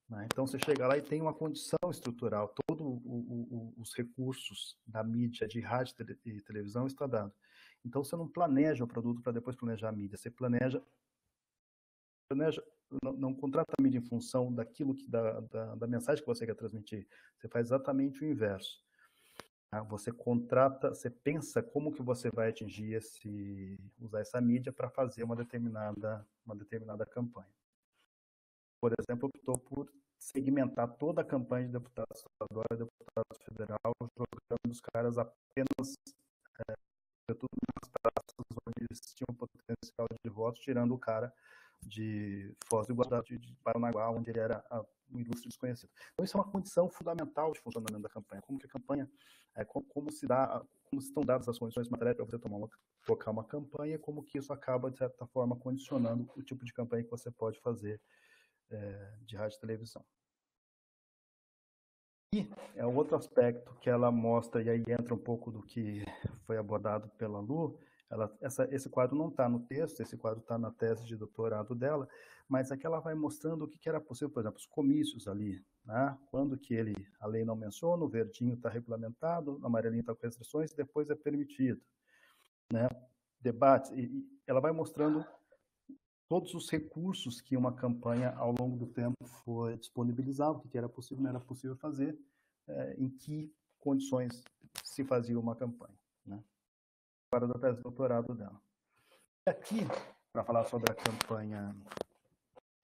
Né? Então você chega lá e tem uma condição estrutural, todos os recursos da mídia, de rádio e televisão está dado. Então você não planeja o produto para depois planejar a mídia, você planeja não contrata a mídia em função daquilo da mensagem que você quer transmitir. Você faz exatamente o inverso. Você pensa como que você vai atingir usar essa mídia para fazer uma determinada campanha. Por exemplo, optou por segmentar toda a campanha de deputado estadual e deputado federal, jogando os caras apenas tudo nas praças onde eles tinham potencial de votos, tirando o cara de Foz do Iguaçu, de Paranaguá, onde ele era um ilustre desconhecido. Então isso é uma condição fundamental de funcionamento da campanha. Como que a campanha, como estão dadas as condições materiais para você tocar uma campanha, como que isso acaba, de certa forma, condicionando o tipo de campanha que você pode fazer de rádio e televisão. E é outro aspecto que ela mostra, e aí entra um pouco do que foi abordado pela Lu. Esse quadro não está no texto, esse quadro está na tese de doutorado dela, mas aqui ela vai mostrando o que era possível, por exemplo, os comícios ali, né? Quando que a lei não menciona, o verdinho está regulamentado, o amarelinho está com restrições, depois é permitido. Né? Debates, e ela vai mostrando todos os recursos que uma campanha, ao longo do tempo, foi disponibilizado, o que era possível, não era possível fazer, em que condições se fazia uma campanha. Né? Para da tese de doutorado dela. E aqui para falar sobre a campanha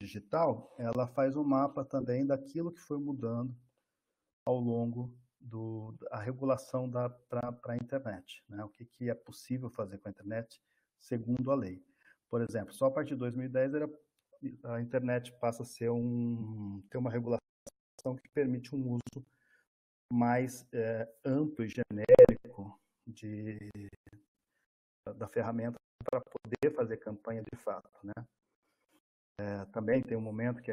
digital, ela faz um mapa também daquilo que foi mudando ao longo da regulação para a internet, né? O que é possível fazer com a internet segundo a lei. Por exemplo, só a partir de 2010 a internet passa a ser ter uma regulação que permite um uso mais amplo e genérico da ferramenta para poder fazer campanha de fato, né? Também tem um momento que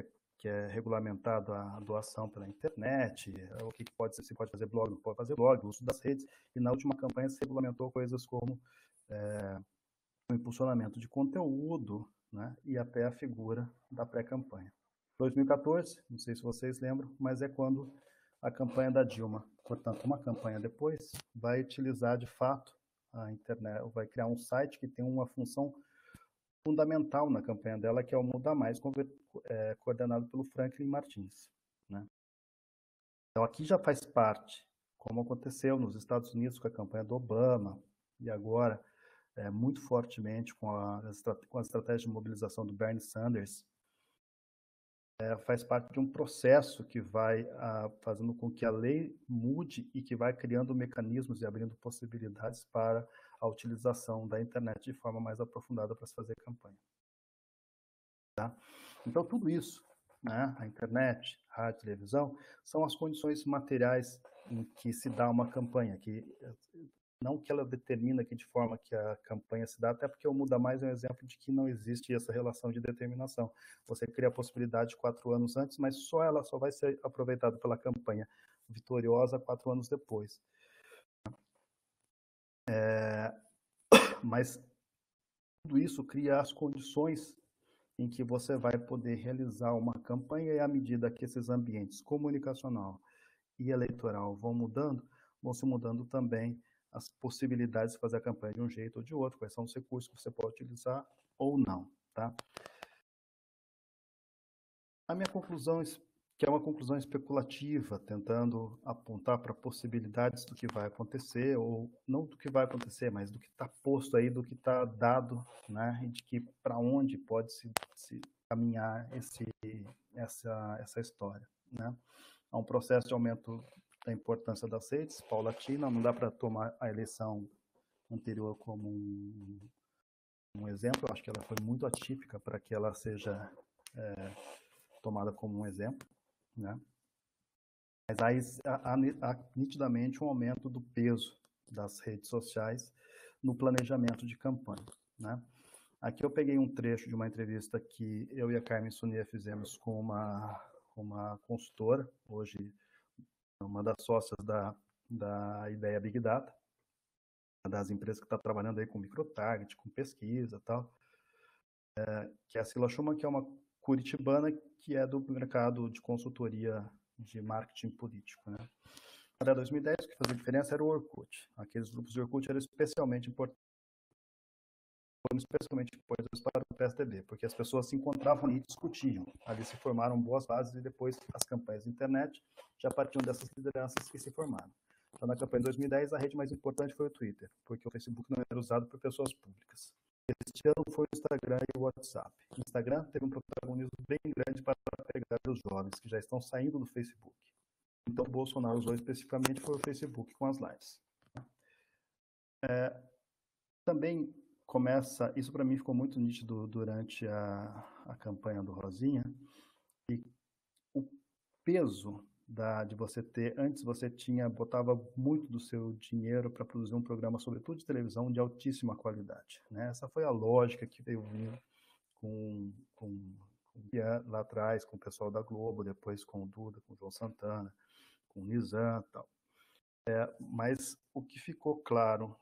é regulamentado a doação pela internet, o que pode ser, se pode fazer blog, não pode fazer blog, o uso das redes, e na última campanha se regulamentou coisas como o impulsionamento de conteúdo, né, e até a figura da pré-campanha. 2014, não sei se vocês lembram, mas é quando a campanha da Dilma, portanto, uma campanha depois, vai utilizar de fato a internet, vai criar um site que tem uma função fundamental na campanha dela, que é o Muda Mais, coordenado pelo Franklin Martins, né? Então, aqui já faz parte, como aconteceu nos Estados Unidos com a campanha do Obama, e agora, muito fortemente com a estratégia de mobilização do Bernie Sanders, faz parte de um processo que vai fazendo com que a lei mude e que vai criando mecanismos e abrindo possibilidades para a utilização da internet de forma mais aprofundada para se fazer campanha. Tá? Então, tudo isso, né, a internet, rádio, televisão, são as condições materiais em que se dá uma campanha, não que ela determina que de forma que a campanha se dá, até porque o Muda Mais é um exemplo de que não existe essa relação de determinação. Você cria a possibilidade 4 anos antes, mas ela só vai ser aproveitada pela campanha vitoriosa 4 anos depois. Mas tudo isso cria as condições em que você vai poder realizar uma campanha, e à medida que esses ambientes comunicacional e eleitoral vão se mudando também as possibilidades de fazer a campanha de um jeito ou de outro, quais são os recursos que você pode utilizar ou não, tá? A minha conclusão, que é uma conclusão especulativa, tentando apontar para possibilidades do que vai acontecer, ou não do que vai acontecer, mas do que está posto aí, do que está dado, né, e de que para onde pode se caminhar essa história, né? Há um processo de aumento da importância das redes, paulatina, não dá para tomar a eleição anterior como um exemplo, eu acho que ela foi muito atípica para que ela seja tomada como um exemplo, né? Mas há nitidamente um aumento do peso das redes sociais no planejamento de campanha, né? Aqui eu peguei um trecho de uma entrevista que eu e a Carmen Sunier fizemos com uma consultora, hoje uma das sócias da Ideia Big Data, uma das empresas que está trabalhando aí com microtarget, com pesquisa e tal, que é a Sila Schumann, que é uma curitibana que é do mercado de consultoria de marketing político, né? Para 2010, o que fazia diferença era o Orkut. Aqueles grupos de Orkut eram especialmente importantes para o PSDB, porque as pessoas se encontravam ali e discutiam. Ali se formaram boas bases e depois as campanhas de internet já partiam dessas lideranças que se formaram. Então, na campanha de 2010, a rede mais importante foi o Twitter, porque o Facebook não era usado por pessoas públicas. Este ano foi o Instagram e o WhatsApp. O Instagram teve um protagonismo bem grande para pegar os jovens que já estão saindo do Facebook. Então, o Bolsonaro usou especificamente foi o Facebook com as lives. Também começa, isso para mim ficou muito nítido durante a campanha do Rosinha, e o peso de você ter, antes você botava muito do seu dinheiro para produzir um programa, sobretudo de televisão, de altíssima qualidade, né? Essa foi a lógica que veio vindo lá atrás, com o pessoal da Globo, depois com o Duda, com o João Santana, com o Nizam e tal. Mas o que ficou claro,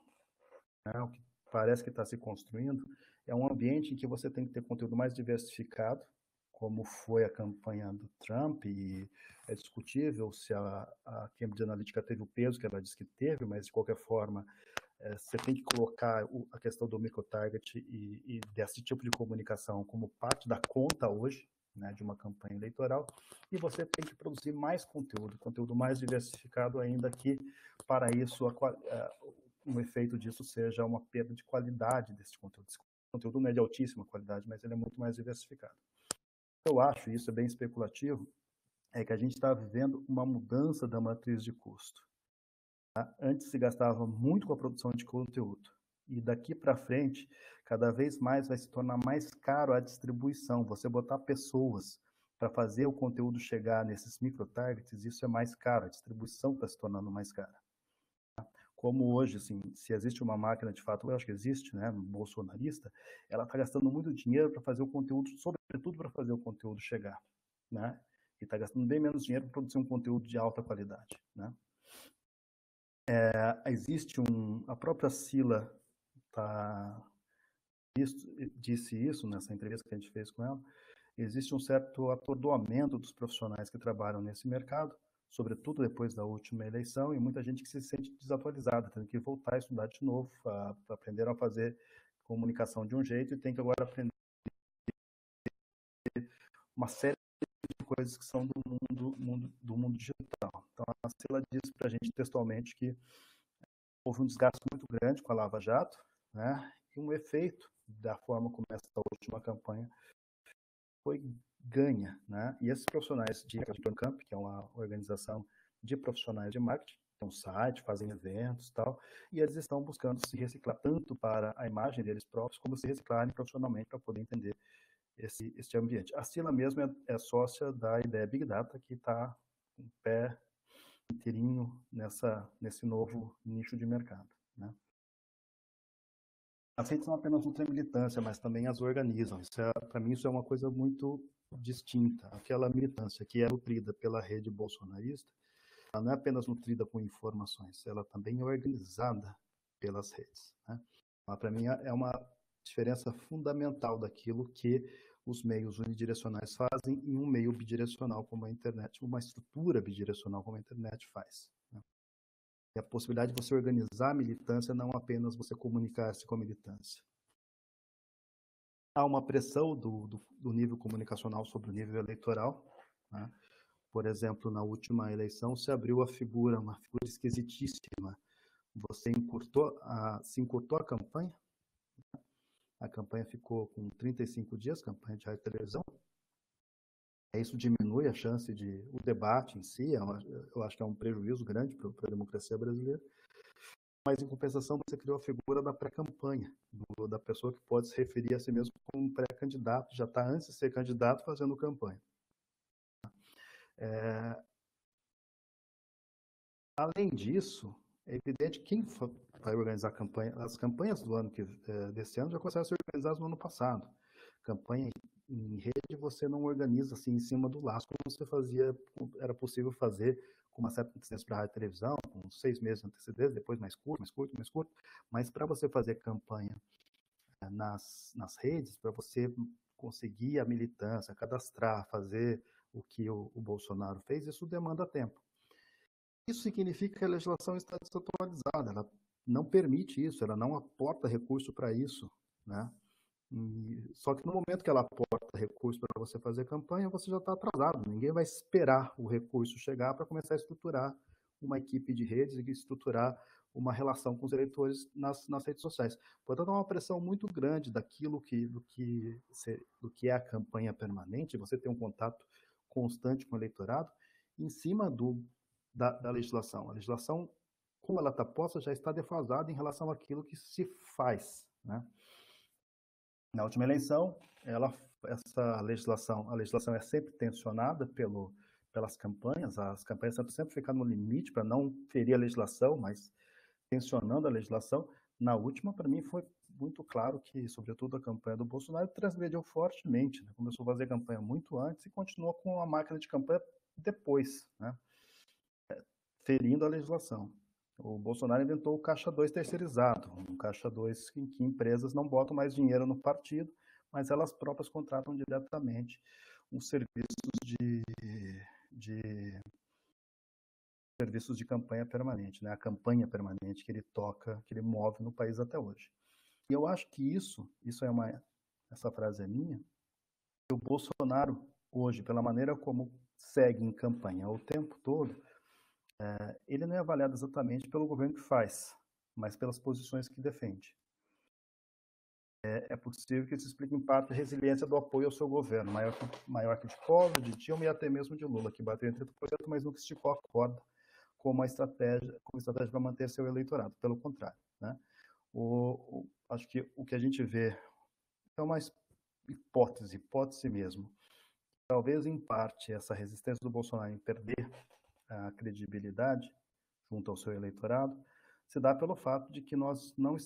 né, o que parece que está se construindo, é um ambiente em que você tem que ter conteúdo mais diversificado, como foi a campanha do Trump, e é discutível se a Cambridge Analytica teve o peso que ela disse que teve, mas de qualquer forma você tem que colocar a questão do microtarget e desse tipo de comunicação como parte da conta hoje, né, de uma campanha eleitoral, e você tem que produzir mais conteúdo mais diversificado, ainda que para isso um efeito disso seja uma perda de qualidade desse conteúdo. Esse conteúdo não é de altíssima qualidade, mas ele é muito mais diversificado. Eu acho, isso é bem especulativo, é que a gente está vivendo uma mudança da matriz de custo. Tá? Antes se gastava muito com a produção de conteúdo, e daqui para frente, cada vez mais vai se tornar mais caro a distribuição. Você botar pessoas para fazer o conteúdo chegar nesses microtargets, isso é mais caro, a distribuição está se tornando mais cara. Como hoje, assim, se existe uma máquina de fato, eu acho que existe, né, bolsonarista, ela está gastando muito dinheiro para fazer o conteúdo, sobretudo para fazer o conteúdo chegar, né? E está gastando bem menos dinheiro para produzir um conteúdo de alta qualidade, né? Existe a própria Sila disse isso nessa entrevista que a gente fez com ela. Existe um certo atordoamento dos profissionais que trabalham nesse mercado, sobretudo depois da última eleição, e muita gente que se sente desatualizada, tendo que voltar a estudar de novo, aprender a fazer comunicação de um jeito, e tem que agora aprender uma série de coisas que são do mundo digital. Então, a Sila disse para a gente textualmente que houve um desgaste muito grande com a Lava Jato, né? E um efeito da forma como essa última campanha foi ganha, né? E esses profissionais de Camp, que é uma organização de profissionais de marketing, tem um site, fazem eventos e tal, e eles estão buscando se reciclar tanto para a imagem deles próprios, como se reciclarem profissionalmente para poder entender este ambiente. A Sila mesmo é sócia da ideia Big Data, que está com o pé inteirinho nesse novo nicho de mercado, né? As redes não apenas nutrim militância, mas também as organizam. Para mim, isso é uma coisa muito distinta. Aquela militância que é nutrida pela rede bolsonarista, ela não é apenas nutrida com informações, ela também é organizada pelas redes, né? Para mim, é uma diferença fundamental daquilo que os meios unidirecionais fazem em um meio bidirecional como a internet, uma estrutura bidirecional como a internet faz, né? E a possibilidade de você organizar a militância, não apenas você comunicar-se com a militância. Há uma pressão do nível comunicacional sobre o nível eleitoral, né? Por exemplo, na última eleição se abriu uma figura esquisitíssima. Você se encurtou a campanha. A campanha ficou com 35 dias, campanha de rádio e televisão. Isso diminui a chance o debate em si, eu acho que é um prejuízo grande para a democracia brasileira. Mas, em compensação, você criou a figura da pré-campanha, da pessoa que pode se referir a si mesmo como um pré-candidato, já está antes de ser candidato fazendo campanha. Além disso, é evidente que quem vai organizar a campanha, as campanhas desse ano já começaram a ser organizadas no ano passado. Campanha em rede você não organiza assim em cima do laço, como era possível fazer com uma certa antecedência para a rádio e televisão, com 6 meses de antecedência, depois mais curto, mas para você fazer campanha nas redes, para você conseguir a militância, cadastrar, fazer o que o Bolsonaro fez, isso demanda tempo. Isso significa que a legislação está desatualizada, ela não permite isso, ela não aporta recurso para isso, né? Só que no momento que ela aporta recurso para você fazer campanha, você já está atrasado. Ninguém vai esperar o recurso chegar para começar a estruturar uma equipe de redes e estruturar uma relação com os eleitores nas redes sociais. Portanto, há uma pressão muito grande do que é a campanha permanente, você tem um contato constante com o eleitorado, em cima da legislação. A legislação, como ela está posta, já está defasada em relação àquilo que se faz, né? Na última eleição, a legislação é sempre tensionada pelas campanhas, as campanhas tentam sempre ficar no limite para não ferir a legislação, mas tensionando a legislação. Na última, para mim, foi muito claro que, sobretudo, a campanha do Bolsonaro transgrediu fortemente, né? Começou a fazer campanha muito antes e continuou com a máquina de campanha depois, né? Ferindo a legislação. O Bolsonaro inventou o Caixa 2 terceirizado, um Caixa 2 em que empresas não botam mais dinheiro no partido, mas elas próprias contratam diretamente os serviços de campanha permanente, né? A campanha permanente que ele move no país até hoje. E eu acho que essa frase é minha, o Bolsonaro hoje, pela maneira como segue em campanha o tempo todo, ele não é avaliado exatamente pelo governo que faz, mas pelas posições que defende. é possível que isso explique, em parte, a resiliência do apoio ao seu governo, maior que de Collor, de Dilma e até mesmo de Lula, que bateu em 30%, mas nunca esticou a corda como estratégia para manter seu eleitorado. Pelo contrário, né? Acho que o que a gente vê é uma hipótese mesmo. Talvez, em parte, essa resistência do Bolsonaro em perder a credibilidade junto ao seu eleitorado se dá pelo fato de que nós não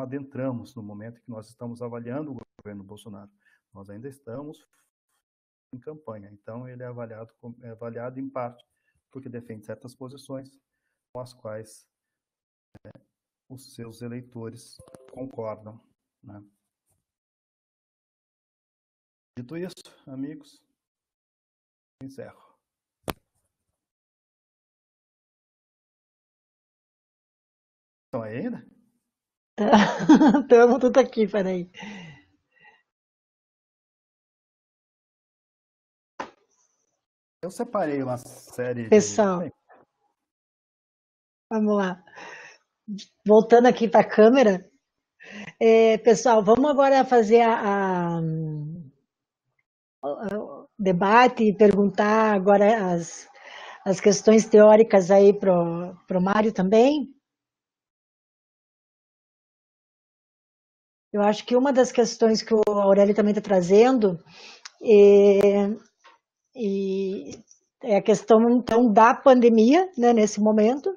adentramos no momento em que nós estamos avaliando o governo Bolsonaro. Nós ainda estamos em campanha, então ele é avaliado em parte porque defende certas posições com as quais os seus eleitores concordam, né? Dito isso, amigos, encerro. Estão aí ainda? Estamos tudo aqui, peraí. Eu separei uma série Pessoal, vamos lá. Voltando aqui para a câmera. Pessoal, vamos agora fazer o debate e perguntar agora as questões teóricas aí pro Mário também. Eu acho que uma das questões que o Aurélio também está trazendo é a questão, então, da pandemia, né, nesse momento.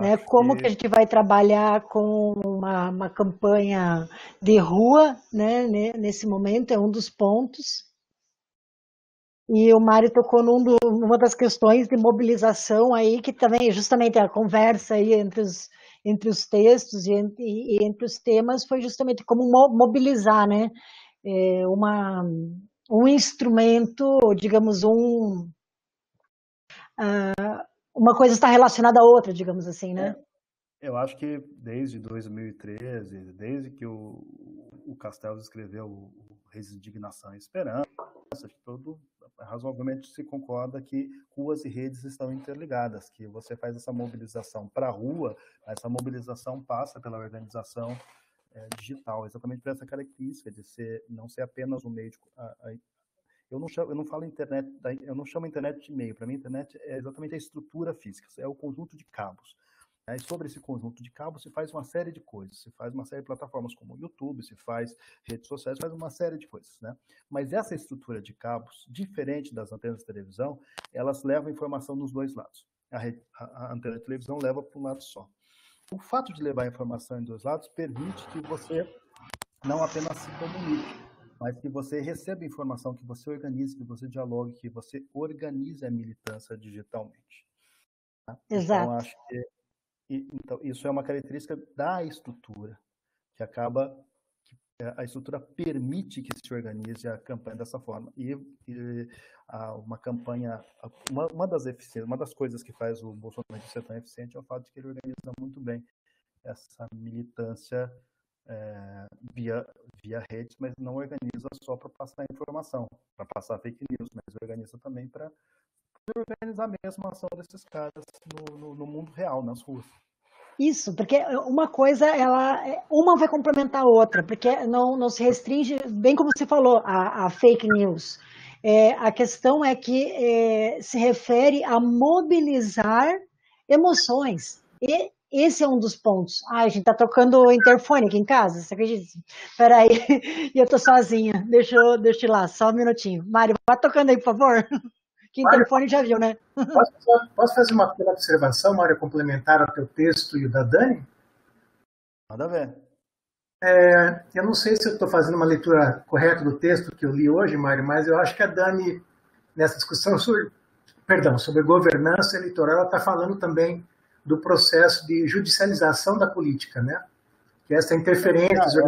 Né, como que a gente vai trabalhar com uma campanha de rua, né, nesse momento, é um dos pontos. E o Mário tocou numa das questões de mobilização aí, que também justamente a conversa aí entre os textos e entre os temas foi justamente como mobilizar, né, um instrumento, digamos, uma coisa está relacionada à outra, digamos assim, né? Eu acho que desde 2013, desde que o Castells escreveu o Resignação e Esperança, acho que todo razoavelmente se concorda que ruas e redes estão interligadas, que você faz essa mobilização para a rua, essa mobilização passa pela organização digital, exatamente por essa característica de não ser apenas um meio de... Eu não falo internet, eu não chamo internet de meio. Para mim, internet é exatamente a estrutura física, é o conjunto de cabos. E sobre esse conjunto de cabos se faz uma série de coisas, se faz uma série de plataformas como o YouTube, se faz redes sociais, se faz uma série de coisas, né? Mas essa estrutura de cabos, diferente das antenas de televisão, elas levam informação nos dois lados. A antena de televisão leva para um lado só. O fato de levar a informação em dois lados permite que você não apenas se comunique, mas que você receba informação, que você organize, que você dialogue, que você organize a militância digitalmente. Tá? Exato. Então, acho que então, isso é uma característica da estrutura, que a estrutura permite que se organize a campanha dessa forma. Uma campanha, uma das coisas que faz o Bolsonaro ser tão eficiente é o fato de que ele organiza muito bem essa militância via redes, mas não organiza só para passar informação, para passar fake news, mas organiza também para organizar mesmo a ação desses caras no mundo real, nas ruas. Isso, porque uma coisa, uma vai complementar a outra, porque não se restringe, bem como você falou, a fake news. A questão é que se refere a mobilizar emoções. E esse é um dos pontos. A gente tá tocando o interfone aqui em casa, você acredita? Peraí, e eu tô sozinha. Deixa eu ir lá, só um minutinho. Mário, vai tocando aí, por favor. Que interfone já viu, né? Posso fazer uma pequena observação, Mário, complementar ao teu texto e o da Dani? Nada a ver. Eu não sei se eu estou fazendo uma leitura correta do texto que eu li hoje, Mário, mas eu acho que a Dani, nessa discussão sobre governança eleitoral, ela está falando também do processo de judicialização da política, né? Que essa interferência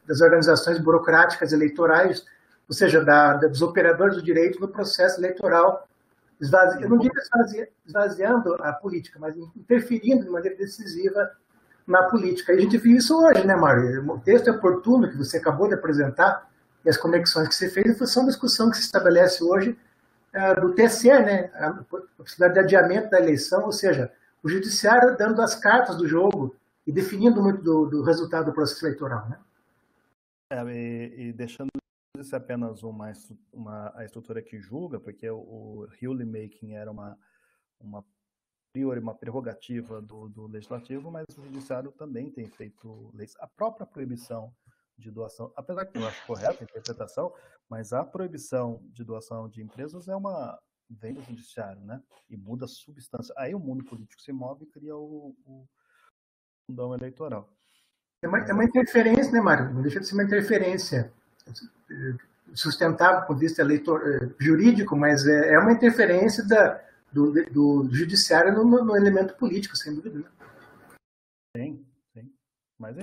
das organizações burocráticas eleitorais, ou seja, dos operadores do direito no processo eleitoral, eu não digo esvaziando a política, mas interferindo de maneira decisiva na política. E a gente viu isso hoje, né, Mário? O texto é oportuno que você acabou de apresentar e as conexões que você fez são uma discussão que se estabelece hoje do TSE, né? A possibilidade de adiamento da eleição, ou seja, o judiciário dando as cartas do jogo e definindo muito do resultado do processo eleitoral, né? E deixando isso apenas a estrutura que julga, porque o rulemaking era uma prerrogativa do legislativo, mas o judiciário também tem feito leis. A própria proibição de doação, apesar que eu acho correta a interpretação, mas a proibição de doação de empresas vem do judiciário, né? E muda a substância. Aí o mundo político se move e cria o fundão eleitoral. É uma interferência, né, Mário? Não deixa de ser uma interferência sustentável do ponto de vista jurídico, mas é uma interferência do judiciário no elemento político, sem dúvida. Né? Sim. Mas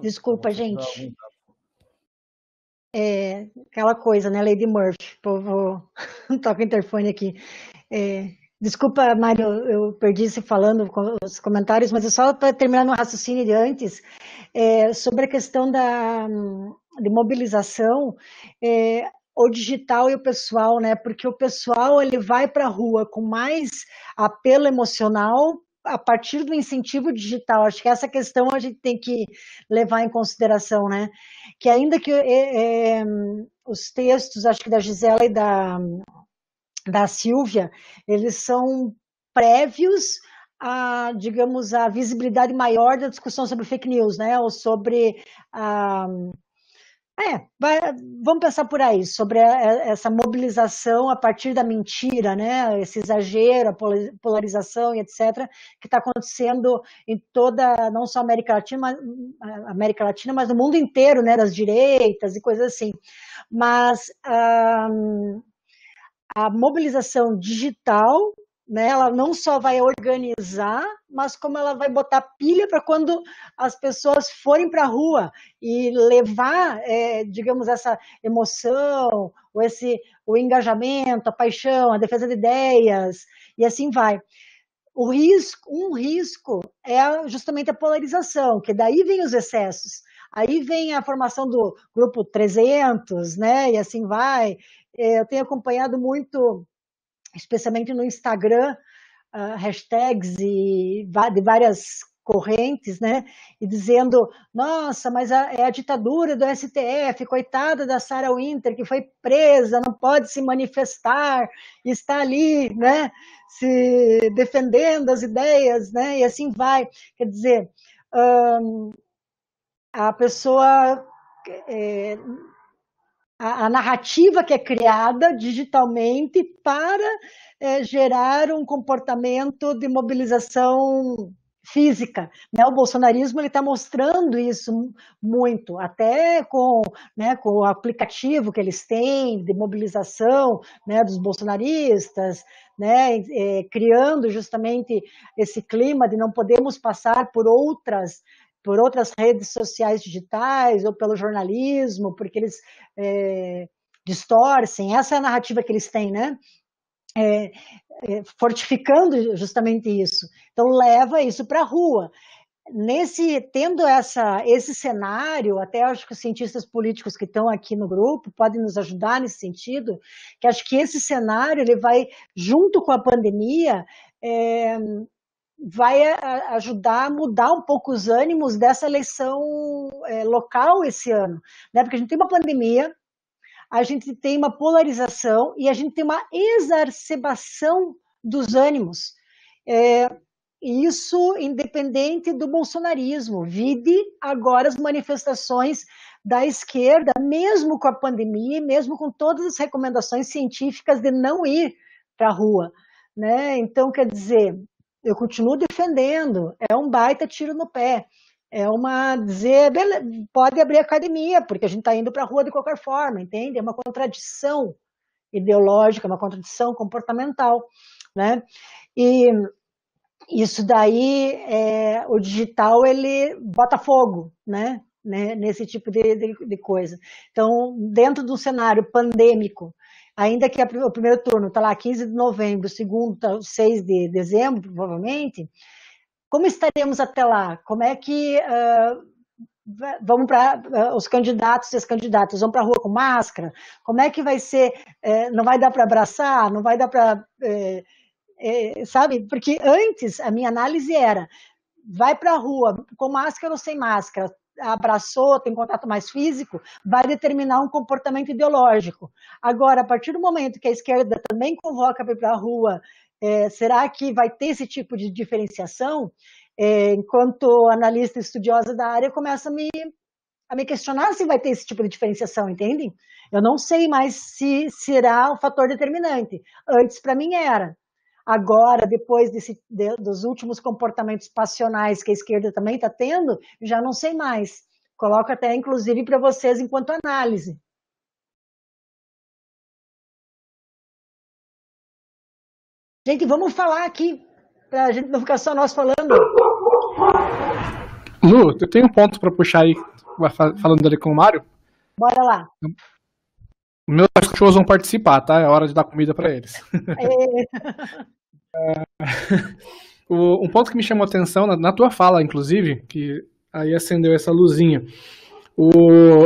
Desculpa, gente. Aquela coisa, né? Lady Murphy. Povo toca o interfone aqui. Desculpa, Mário, eu perdi você falando com os comentários, mas é só para terminar no raciocínio de antes, sobre a questão de mobilização, o digital e o pessoal, né? Porque o pessoal ele vai para a rua com mais apelo emocional a partir do incentivo digital. Acho que essa questão a gente tem que levar em consideração, né? Que ainda que os textos, acho que da Gisela e da Silvia, eles são prévios a, digamos, a visibilidade maior da discussão sobre fake news, né? Ou sobre vamos pensar por aí, sobre essa mobilização a partir da mentira, né? Esse exagero, a polarização e etc., que está acontecendo em toda, não só a América Latina, mas no mundo inteiro, né? Das direitas e coisas assim. Mas a mobilização digital, né, ela não só vai organizar, mas como ela vai botar pilha para quando as pessoas forem para a rua e levar, digamos, essa emoção, o engajamento, a paixão, a defesa de ideias, e assim vai. Um risco é justamente a polarização, que daí vem os excessos. Aí vem a formação do grupo 300, né, e assim vai. Eu tenho acompanhado muito, especialmente no Instagram, hashtags de várias correntes, né, e dizendo, nossa, mas é a ditadura do STF, coitada da Sarah Winter, que foi presa, não pode se manifestar, está ali, né, se defendendo as ideias, né, e assim vai. Quer dizer, a pessoa... a narrativa que é criada digitalmente para gerar um comportamento de mobilização física, né? O bolsonarismo ele está mostrando isso muito, até com o aplicativo que eles têm de mobilização, né, dos bolsonaristas, né, criando justamente esse clima de não podemos passar por outras redes sociais digitais ou pelo jornalismo, porque eles distorcem, essa é a narrativa que eles têm, né? Fortificando justamente isso. Então, leva isso para a rua. Tendo esse cenário, até acho que os cientistas políticos que estão aqui no grupo podem nos ajudar nesse sentido, que acho que esse cenário ele vai, junto com a pandemia, vai ajudar a mudar um pouco os ânimos dessa eleição local esse ano, né? Porque a gente tem uma pandemia, a gente tem uma polarização e a gente tem uma exacerbação dos ânimos. Isso independente do bolsonarismo. Vide agora as manifestações da esquerda, mesmo com a pandemia, mesmo com todas as recomendações científicas de não ir para a rua, né? Então, quer dizer, eu continuo defendendo, é um baita tiro no pé. Pode abrir academia, porque a gente está indo para a rua de qualquer forma, entende? É uma contradição ideológica, uma contradição comportamental, né? E isso daí, o digital, ele bota fogo, né? Nesse tipo de coisa. Então, dentro de um cenário pandêmico, ainda que o primeiro turno está lá 15 de novembro, o segundo está 6 de dezembro, provavelmente, como estaremos até lá? Como é que vamos para os candidatos e as candidatas vão para a rua com máscara? Como é que vai ser? Não vai dar para abraçar? Não vai dar para sabe? Porque antes a minha análise era, vai para a rua com máscara ou sem máscara, abraçou, tem contato mais físico, vai determinar um comportamento ideológico. Agora, a partir do momento que a esquerda também convoca para ir para a rua, será que vai ter esse tipo de diferenciação? Enquanto analista estudiosa da área, começa a me questionar se vai ter esse tipo de diferenciação, entendem? Eu não sei mais se será o fator determinante. Antes, para mim, era. Agora, depois dos últimos comportamentos passionais que a esquerda também está tendo, já não sei mais. Coloco até, inclusive, para vocês enquanto análise. Gente, vamos falar aqui, para a gente não ficar só nós falando. Lu, eu tenho um ponto para puxar aí, falando ali com o Mário. Bora lá. Meus cachorros vão participar, tá? É hora de dar comida para eles. Um ponto que me chamou a atenção na tua fala, inclusive, que aí acendeu essa luzinha.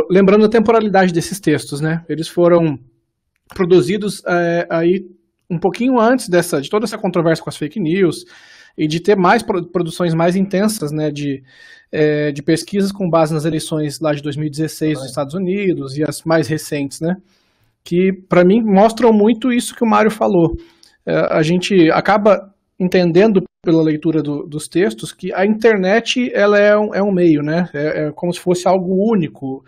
Lembrando a temporalidade desses textos, né? Eles foram produzidos aí um pouquinho antes de toda essa controvérsia com as fake news e de ter mais produções mais intensas, né, de pesquisas com base nas eleições lá de 2016 dos Estados Unidos e as mais recentes, né? Que, para mim, mostram muito isso que o Mário falou. A gente acaba entendendo pela leitura dos textos que a internet ela é um meio, né? É como se fosse algo único,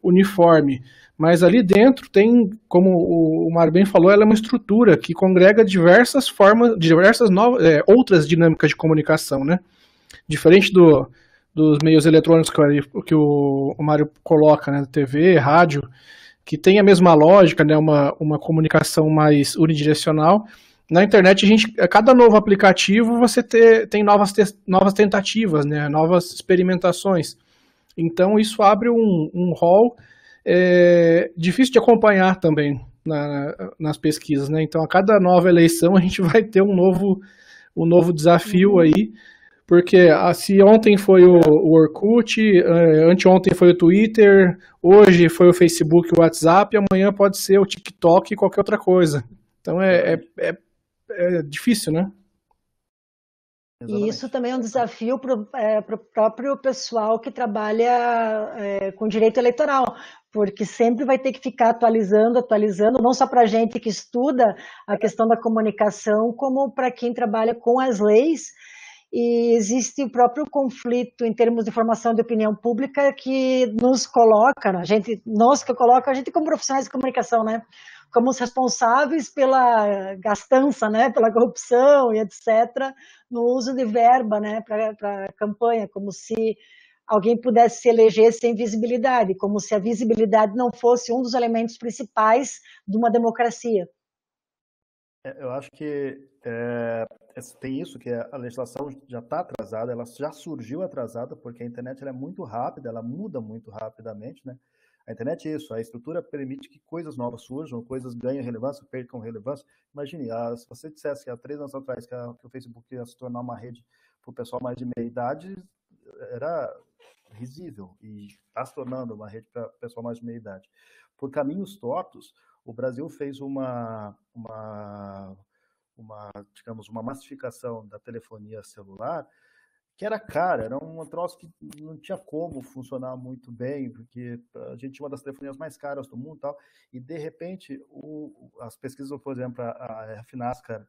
uniforme. Mas ali dentro tem, como o Mário bem falou, ela é uma estrutura que congrega diversas formas, diversas outras dinâmicas de comunicação, né? Diferente dos meios eletrônicos que o Mário coloca, né? TV, rádio, que tem a mesma lógica, né, uma comunicação mais unidirecional. Na internet, a cada novo aplicativo você tem novas tentativas, né, novas experimentações. Então, isso abre um rol difícil de acompanhar também nas pesquisas, né? Então, a cada nova eleição, a gente vai ter um novo desafio aí. Porque se ontem foi o Orkut, anteontem foi o Twitter, hoje foi o Facebook, o WhatsApp, amanhã pode ser o TikTok e qualquer outra coisa. Então é difícil, né? E isso também é um desafio para o próprio pessoal que trabalha com direito eleitoral, porque sempre vai ter que ficar atualizando, não só para a gente que estuda a questão da comunicação, como para quem trabalha com as leis. E existe o próprio conflito em termos de formação de opinião pública que nos coloca, a gente como profissionais de comunicação, né, como os responsáveis pela gastança, né, pela corrupção e etc., no uso de verba, né, para campanha, como se alguém pudesse se eleger sem visibilidade, como se a visibilidade não fosse um dos elementos principais de uma democracia. Eu acho que tem isso, que a legislação já está atrasada, ela já surgiu atrasada, porque a internet ela é muito rápida, ela muda muito rapidamente, né? A internet é isso, a estrutura permite que coisas novas surjam, coisas ganhem relevância, percam relevância. Imagine, se você dissesse que há 3 anos atrás que o Facebook ia se tornar uma rede para o pessoal mais de meia idade, era risível, e está se tornando uma rede para o pessoal mais de meia idade. Por caminhos tortos, o Brasil fez digamos, uma massificação da telefonia celular que era cara, era um troço que não tinha como funcionar muito bem, porque a gente tinha uma das telefonias mais caras do mundo e tal, e de repente as pesquisas, por exemplo, a Finascar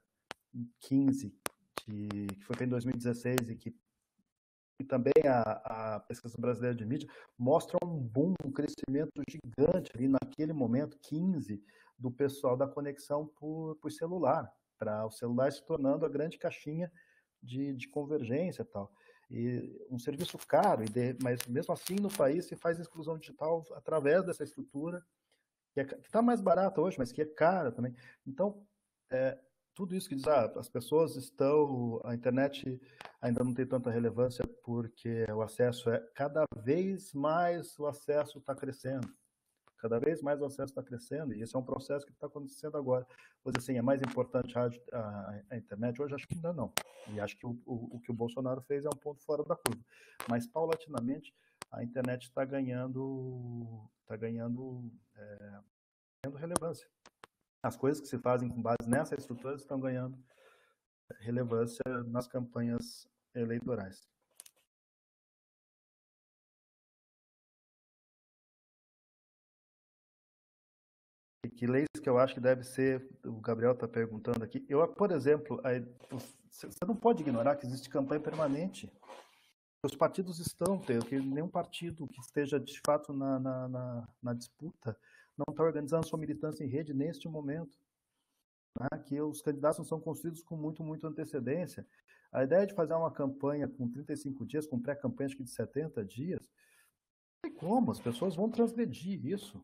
15, que foi feita em 2016 e também a pesquisa brasileira de mídia, mostra um boom, um crescimento gigante ali naquele momento, 15, do pessoal da conexão por celular, para o celular se tornando a grande caixinha de convergência e tal. E um serviço caro, mas mesmo assim no país se faz exclusão digital através dessa estrutura, que está mais barata hoje, mas que é cara também. Então, tudo isso que diz, as pessoas a internet ainda não tem tanta relevância porque o acesso cada vez mais o acesso está crescendo. Cada vez mais o acesso está crescendo, e esse é um processo que está acontecendo agora. Vou dizer assim, é mais importante a internet? Hoje acho que ainda não. E acho que o que o Bolsonaro fez é um ponto fora da curva. Mas, paulatinamente, a internet está ganhando relevância. as coisas que se fazem com base nessa estrutura estão ganhando relevância nas campanhas eleitorais. E que leis que eu acho que deve ser, o Gabriel está perguntando aqui, por exemplo, você não pode ignorar que existe campanha permanente. Os partidos estão, que nenhum partido que esteja de fato na disputa não está organizando sua militância em rede neste momento. Né? Que os candidatos não são construídos com muita antecedência. A ideia de fazer uma campanha com 35 dias, com pré-campanha acho que de 70 dias, não tem como, as pessoas vão transgredir isso.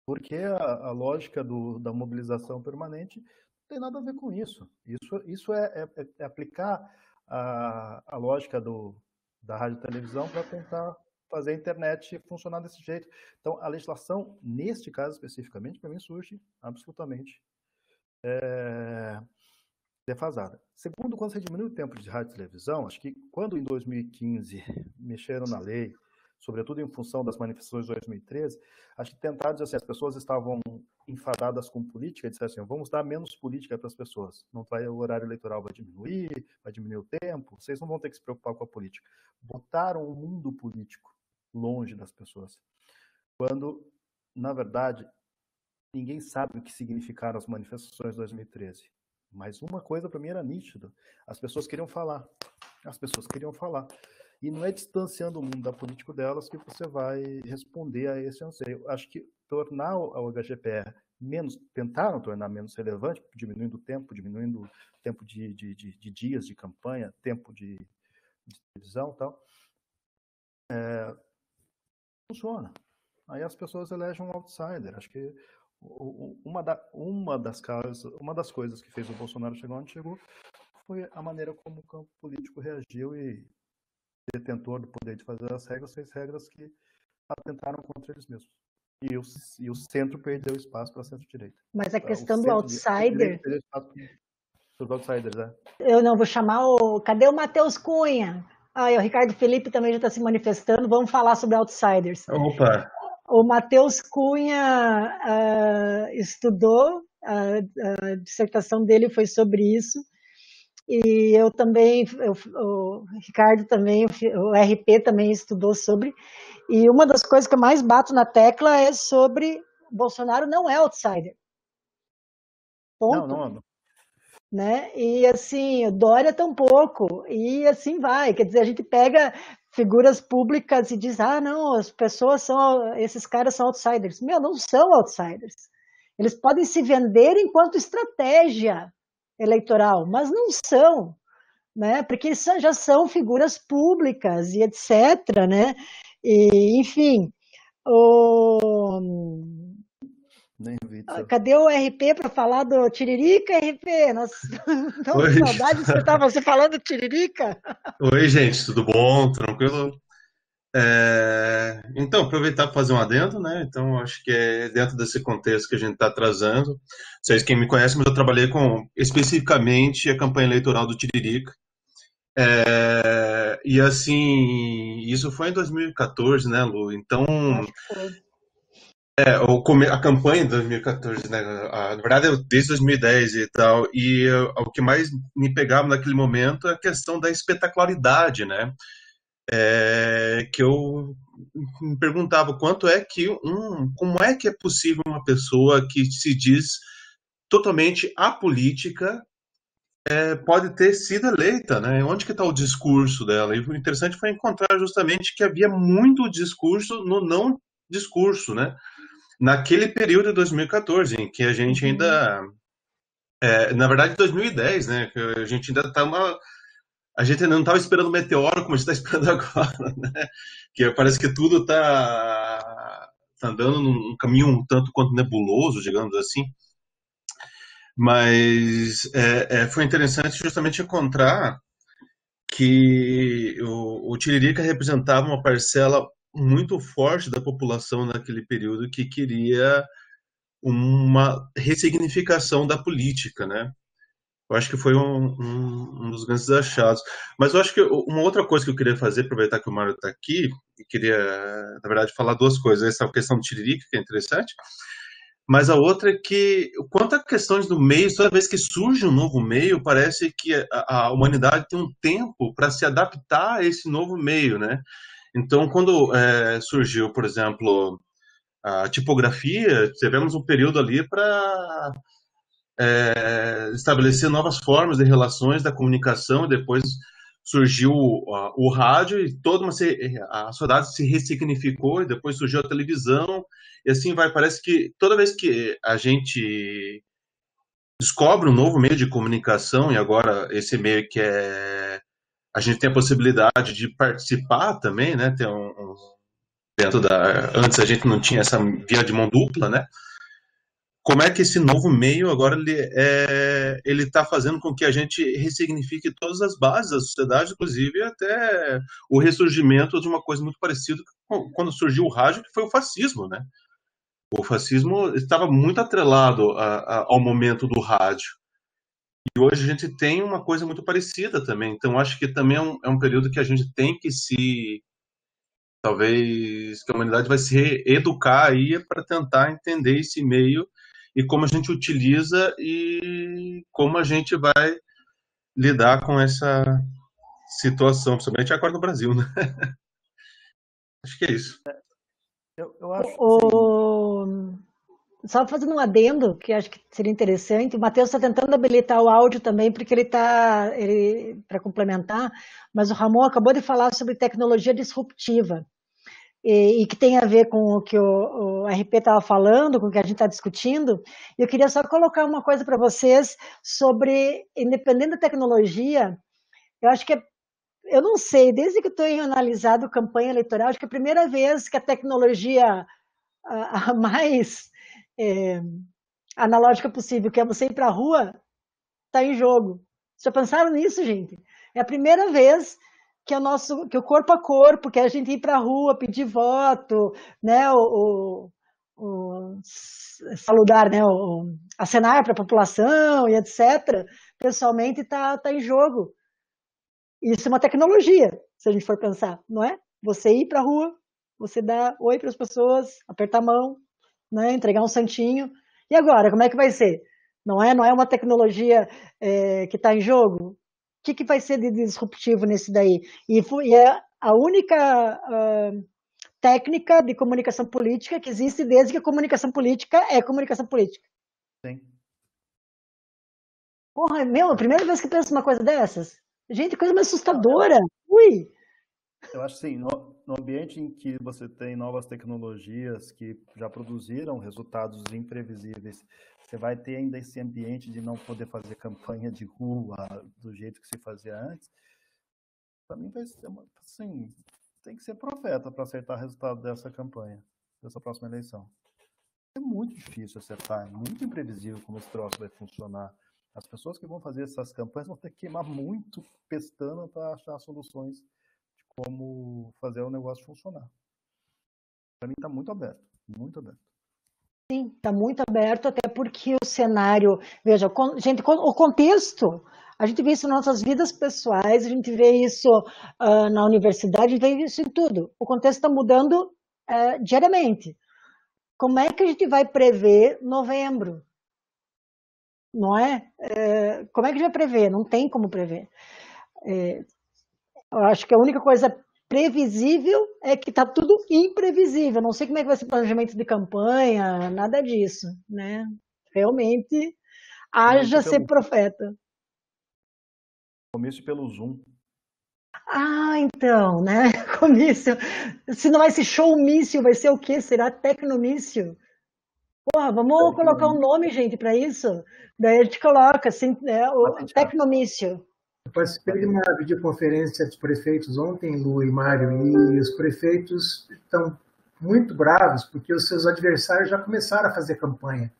Porque a lógica da mobilização permanente não tem nada a ver com isso. Isso é aplicar a lógica da rádio e televisão para tentar fazer a internet funcionar desse jeito. Então, a legislação, neste caso especificamente, para mim, surge absolutamente defasada. Segundo, quando você diminui o tempo de rádio e televisão, acho que quando em 2015 mexeram na lei, sobretudo em função das manifestações de 2013, acho que tentaram dizer assim, as pessoas estavam enfadadas com política, e disseram assim, vamos dar menos política para as pessoas, o horário eleitoral vai diminuir o tempo, vocês não vão ter que se preocupar com a política. Botaram o mundo político longe das pessoas, quando, na verdade, ninguém sabe o que significaram as manifestações de 2013. Mas uma coisa para mim era nítida, as pessoas queriam falar. E não é distanciando o mundo da política delas que você vai responder a esse anseio. Acho que tornar o HGPE tentaram tornar menos relevante, diminuindo o tempo de dias de campanha, tempo de televisão e tal, funciona. Aí as pessoas elegem um outsider. Acho que uma das coisas que fez o Bolsonaro chegar onde chegou foi a maneira como o campo político reagiu e detentor do poder de fazer as regras, fez regras que atentaram contra eles mesmos. E o centro perdeu espaço para a centro-direita. Mas a questão do outsider... Os outsiders, Eu não vou chamar Cadê o Matheus Cunha? O Ricardo Felipe também já está se manifestando. Vamos falar sobre outsiders. Opa! O Matheus Cunha estudou, a dissertação dele foi sobre isso. E eu também, o Ricardo também, o RP também estudou sobre. E uma das coisas que eu mais bato na tecla é sobre Bolsonaro não é outsider. Ponto. Não. Né? E assim, Dória tampouco. E assim vai. Quer dizer, a gente pega figuras públicas e diz, não, esses caras são outsiders. Não são outsiders. Eles podem se vender enquanto estratégia eleitoral, mas não são, né? Porque já são figuras públicas e etc, né? E, enfim, cadê o RP para falar do Tiririca, RP? Nós estamos com saudade de escutar você falando do Tiririca. Oi, gente, tudo bom? Tranquilo? Então, aproveitar para fazer um adendo, né? Então, acho que é dentro desse contexto que a gente está trazendo. Vocês, quem me conhece, mas eu trabalhei com especificamente a campanha eleitoral do Tiririca. E assim, isso foi em 2014, né, Lu? Então, a campanha de 2014, né? Na verdade, desde 2010 e tal. E o que mais me pegava naquele momento é a questão da espetacularidade, né? Que eu me perguntava como é que é possível uma pessoa que se diz totalmente apolítica pode ter sido eleita, né? Onde que está o discurso dela? E o interessante foi encontrar justamente que havia muito discurso no não discurso, né? Naquele período de 2014, em que a gente ainda, na verdade, 2010, né? Que a gente ainda a gente não estava esperando o meteoro como a gente está esperando agora, né? Que parece que tudo está andando num caminho um tanto quanto nebuloso, digamos assim. Mas foi interessante justamente encontrar que o Tiririca representava uma parcela muito forte da população naquele período que queria uma ressignificação da política, né? Eu acho que foi um dos grandes achados. Mas eu acho que uma outra coisa que eu queria fazer, aproveitar que o Mário está aqui, e queria, na verdade, falar duas coisas. Essa questão do Tiririca, que é interessante, Mas a outra é que, quanto a questões do meio, toda vez que surge um novo meio, parece que a humanidade tem um tempo para se adaptar a esse novo meio, né? Então, quando surgiu, por exemplo, a tipografia, tivemos um período ali para estabelecer novas formas de relações da comunicação, e depois surgiu o rádio e a sociedade se ressignificou, e depois surgiu a televisão, e assim vai. Parece que toda vez que a gente descobre um novo meio de comunicação, e agora esse meio que a gente tem a possibilidade de participar também, né? Antes a gente não tinha essa via de mão dupla, né? Como é que esse novo meio agora ele está fazendo com que a gente ressignifique todas as bases da sociedade, inclusive até o ressurgimento de uma coisa muito parecida quando surgiu o rádio, que foi o fascismo, né? O fascismo estava muito atrelado ao momento do rádio. E hoje a gente tem uma coisa muito parecida também. Então, acho que também é um período que a gente tem que talvez que a humanidade vai se educar aí para tentar entender esse meio e como a gente utiliza e como a gente vai lidar com essa situação, principalmente agora no Brasil, né? Acho que é isso. Eu acho Só fazendo um adendo, que acho que seria interessante, o Matheus está tentando habilitar o áudio também, porque para complementar, mas o Ramon acabou de falar sobre tecnologia disruptiva, e que tem a ver com o que o RP estava falando, com o que a gente está discutindo. E eu queria só colocar uma coisa para vocês sobre, independente da tecnologia, eu acho que eu não sei, desde que eu tenho analisado campanha eleitoral, acho que é a primeira vez que a tecnologia a mais analógica possível, que é você ir para a rua, está em jogo. Já pensaram nisso, gente? É a primeira vez que o corpo a corpo, que a gente ir para a rua, pedir voto, né, saludar, né, acenar para a população e etc., pessoalmente está em jogo. Isso é uma tecnologia, se a gente for pensar, não é? Você ir para a rua, você dar oi para as pessoas, apertar a mão, né, entregar um santinho. E agora, como é que vai ser? Não é uma tecnologia que está em jogo? O que vai ser de disruptivo nesse daí? E é a única técnica de comunicação política que existe desde que a comunicação política é comunicação política. Sim. Porra, a primeira vez que eu penso uma coisa dessas. Gente, coisa mais assustadora. Ui! Eu acho assim, no ambiente em que você tem novas tecnologias que já produziram resultados imprevisíveis, você vai ter ainda esse ambiente de não poder fazer campanha de rua do jeito que se fazia antes. Para mim vai ser assim, tem que ser profeta para acertar o resultado dessa campanha, dessa próxima eleição. É muito difícil acertar, é muito imprevisível como esse troço vai funcionar. As pessoas que vão fazer essas campanhas vão ter que queimar muito pestana para achar soluções de como fazer o negócio funcionar. Para mim está muito aberto, muito aberto. Sim, está muito aberto, até porque o cenário, veja, gente, o contexto, a gente vê isso nas nossas vidas pessoais, a gente vê isso na universidade, a gente vê isso em tudo. O contexto está mudando diariamente. Como é que a gente vai prever novembro? Não é? Como é que a gente vai prever? Não tem como prever. Eu acho que a única coisa previsível é que está tudo imprevisível. Não sei como é que vai ser o planejamento de campanha, nada disso, né? Realmente, haja ser profeta. Comício pelo Zoom. Então, né? Comício. Se não vai ser showmício, vai ser o quê? Será tecnomício? Porra, vamos colocar um nome, gente, para isso? Daí a gente coloca, assim, o tecnomício. Eu participei de uma videoconferência dos prefeitos ontem, Lu e Mário, e os prefeitos estão muito bravos porque os seus adversários já começaram a fazer campanha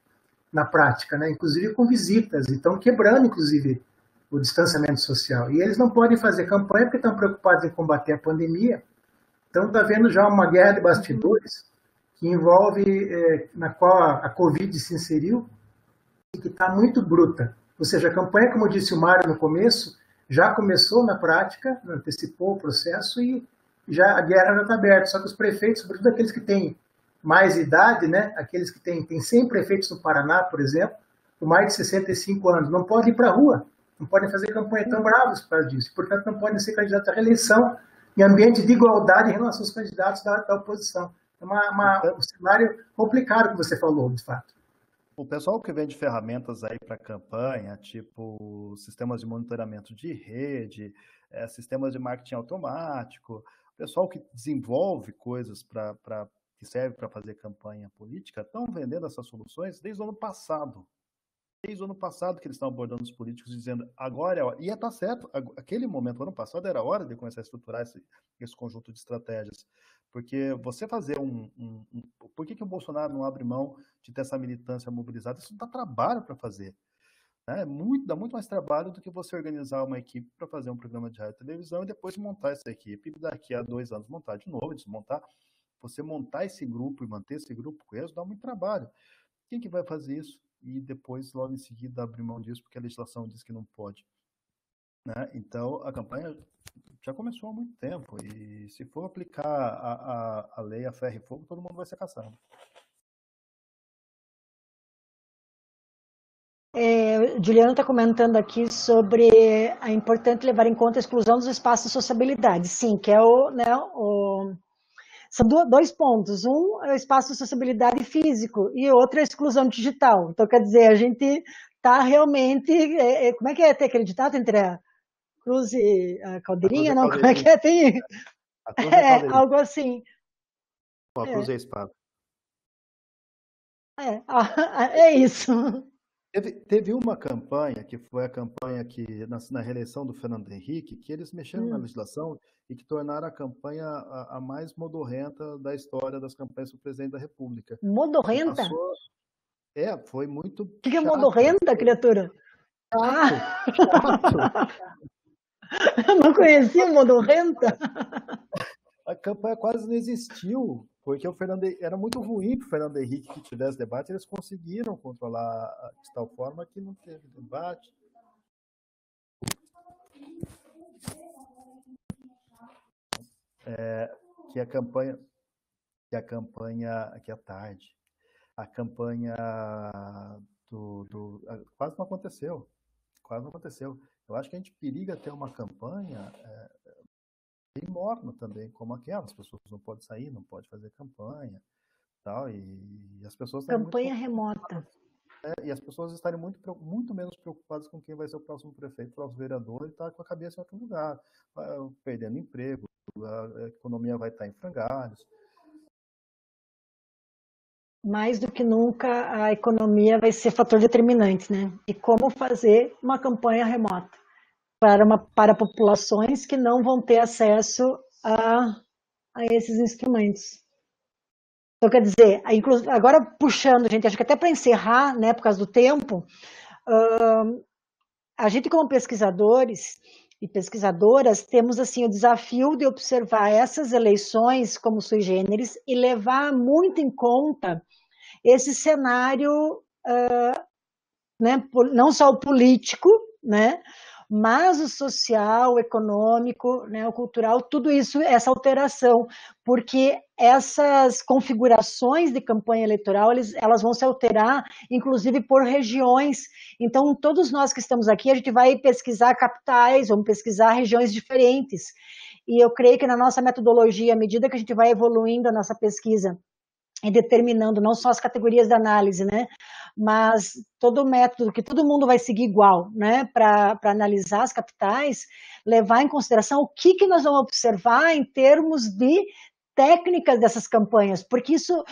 na prática, né? Inclusive com visitas, e estão quebrando, inclusive, o distanciamento social. E eles não podem fazer campanha porque estão preocupados em combater a pandemia. Então está havendo já uma guerra de bastidores que envolve, na qual a Covid se inseriu, e que está muito bruta. Ou seja, a campanha, como disse o Mário no começo, já começou na prática, antecipou o processo e já a guerra já está aberta. Só que os prefeitos, sobretudo aqueles que têm mais idade, né? Aqueles que têm 100 prefeitos no Paraná, por exemplo, com mais de 65 anos, não podem ir para a rua, não podem fazer campanha tão bravos por causa disso, portanto não podem ser candidatos à reeleição em ambiente de igualdade em relação aos candidatos da oposição. É um cenário complicado que você falou, de fato. O pessoal que vende ferramentas aí para campanha, tipo sistemas de monitoramento de rede, sistemas de marketing automático, o pessoal que desenvolve coisas que serve para fazer campanha política, estão vendendo essas soluções desde o ano passado. Desde o ano passado que eles estão abordando os políticos, dizendo agora é a hora. E tá certo, aquele momento, o ano passado, era a hora de começar a estruturar esse conjunto de estratégias. Porque você fazer por que o Bolsonaro não abre mão de ter essa militância mobilizada? Isso dá trabalho para fazer. Né? Dá muito mais trabalho do que você organizar uma equipe para fazer um programa de rádio e televisão e depois montar essa equipe e daqui a 2 anos montar de novo, desmontar. Você montar esse grupo e manter esse grupo coeso dá muito trabalho. Quem que vai fazer isso? E depois, logo em seguida, abrir mão disso, porque a legislação diz que não pode. Né? Então, a campanha já começou há muito tempo, e se for aplicar a lei a ferro e fogo, todo mundo vai ser caçado. Juliano está comentando aqui sobre a importante levar em conta a exclusão dos espaços de sociabilidade. Sim, que é são 2 pontos. Um é o espaço de sociabilidade físico e outro é a exclusão digital. Então, quer dizer, a gente está realmente... como é que é ter aquele ditado entre a cruz e a caldeirinha? Não, como é que é? Tem... A cruz e a caldeirinha. Algo assim. A cruz e a espada. É isso. Teve uma campanha, que foi a campanha que, na reeleição do Fernando Henrique, que eles mexeram na legislação e que tornaram a campanha a mais modorrenta da história das campanhas do presidente da República. Modorrenta? Foi muito. O que é modorrenta, criatura? Chato. Eu não conhecia modorrenta. A campanha quase não existiu, porque era muito ruim para o Fernando Henrique que tivesse debate, eles conseguiram controlar de tal forma que não teve debate. Que a campanha aqui à tarde, a campanha quase não aconteceu. Eu acho que a gente periga ter uma campanha bem morna também, como aquela. As pessoas não podem sair, não podem fazer campanha, tal, e as pessoas... Campanha remota. E as pessoas estarem muito menos preocupadas com quem vai ser o próximo prefeito, o próximo vereador, e estar com a cabeça em outro lugar, perdendo emprego, a economia vai estar em frangalhos. Mais do que nunca, a economia vai ser fator determinante, né? E como fazer uma campanha remota para populações que não vão ter acesso a esses instrumentos. Então, quer dizer, agora puxando, gente, acho que até para encerrar, né, por causa do tempo, a gente como pesquisadores e pesquisadoras temos assim o desafio de observar essas eleições como sui generis e levar muito em conta esse cenário, né, não só o político, né, mas o social, o econômico, né, o cultural, tudo isso, essa alteração, porque essas configurações de campanha eleitoral, elas vão se alterar, inclusive por regiões. Então, todos nós que estamos aqui, a gente vai pesquisar capitais, vamos pesquisar regiões diferentes. E eu creio que na nossa metodologia, à medida que a gente vai evoluindo a nossa pesquisa, e determinando não só as categorias de análise, né, mas todo o método que todo mundo vai seguir igual, né, para analisar as capitais, levar em consideração o que nós vamos observar em termos de técnicas dessas campanhas, porque isso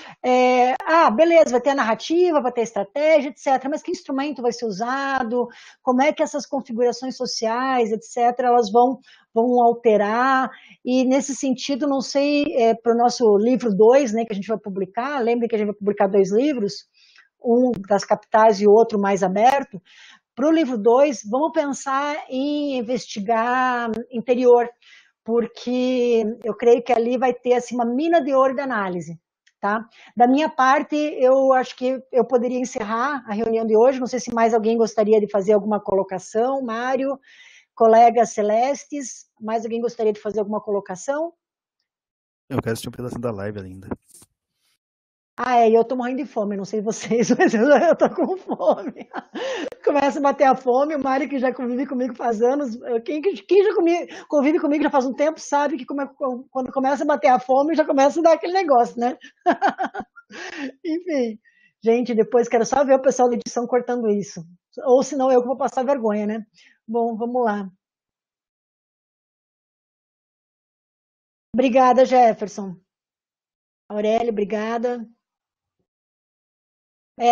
beleza, vai ter a narrativa, vai ter a estratégia, etc., mas que instrumento vai ser usado, como é que essas configurações sociais, etc., elas vão alterar, e nesse sentido, não sei, para o nosso livro 2, né, que a gente vai publicar, lembre que a gente vai publicar 2 livros, um das capitais e outro mais aberto. Para o livro 2, vamos pensar em investigar interior, porque eu creio que ali vai ter assim, uma mina de ouro de análise. Tá? Da minha parte, eu acho que eu poderia encerrar a reunião de hoje, não sei se mais alguém gostaria de fazer alguma colocação, Mário, colegas Celestes, mais alguém gostaria de fazer alguma colocação? Eu quero assistir um pedacinho da live ainda. Eu tô morrendo de fome, não sei vocês, mas eu tô com fome. Começa a bater a fome, o Mário, que já convive comigo faz anos, quem já convive comigo já faz um tempo, sabe que quando começa a bater a fome, já começa a dar aquele negócio, né? Enfim, gente, depois quero só ver o pessoal da edição cortando isso. Ou senão eu que vou passar vergonha, né? Bom, vamos lá. Obrigada, Jefferson. Aurélio, obrigada.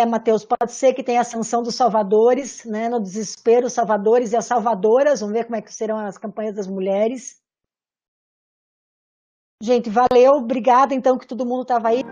Matheus, pode ser que tenha a ascensão dos salvadores, né? No desespero, os salvadores e as salvadoras. Vamos ver como é que serão as campanhas das mulheres. Gente, valeu, obrigada então que todo mundo estava aí.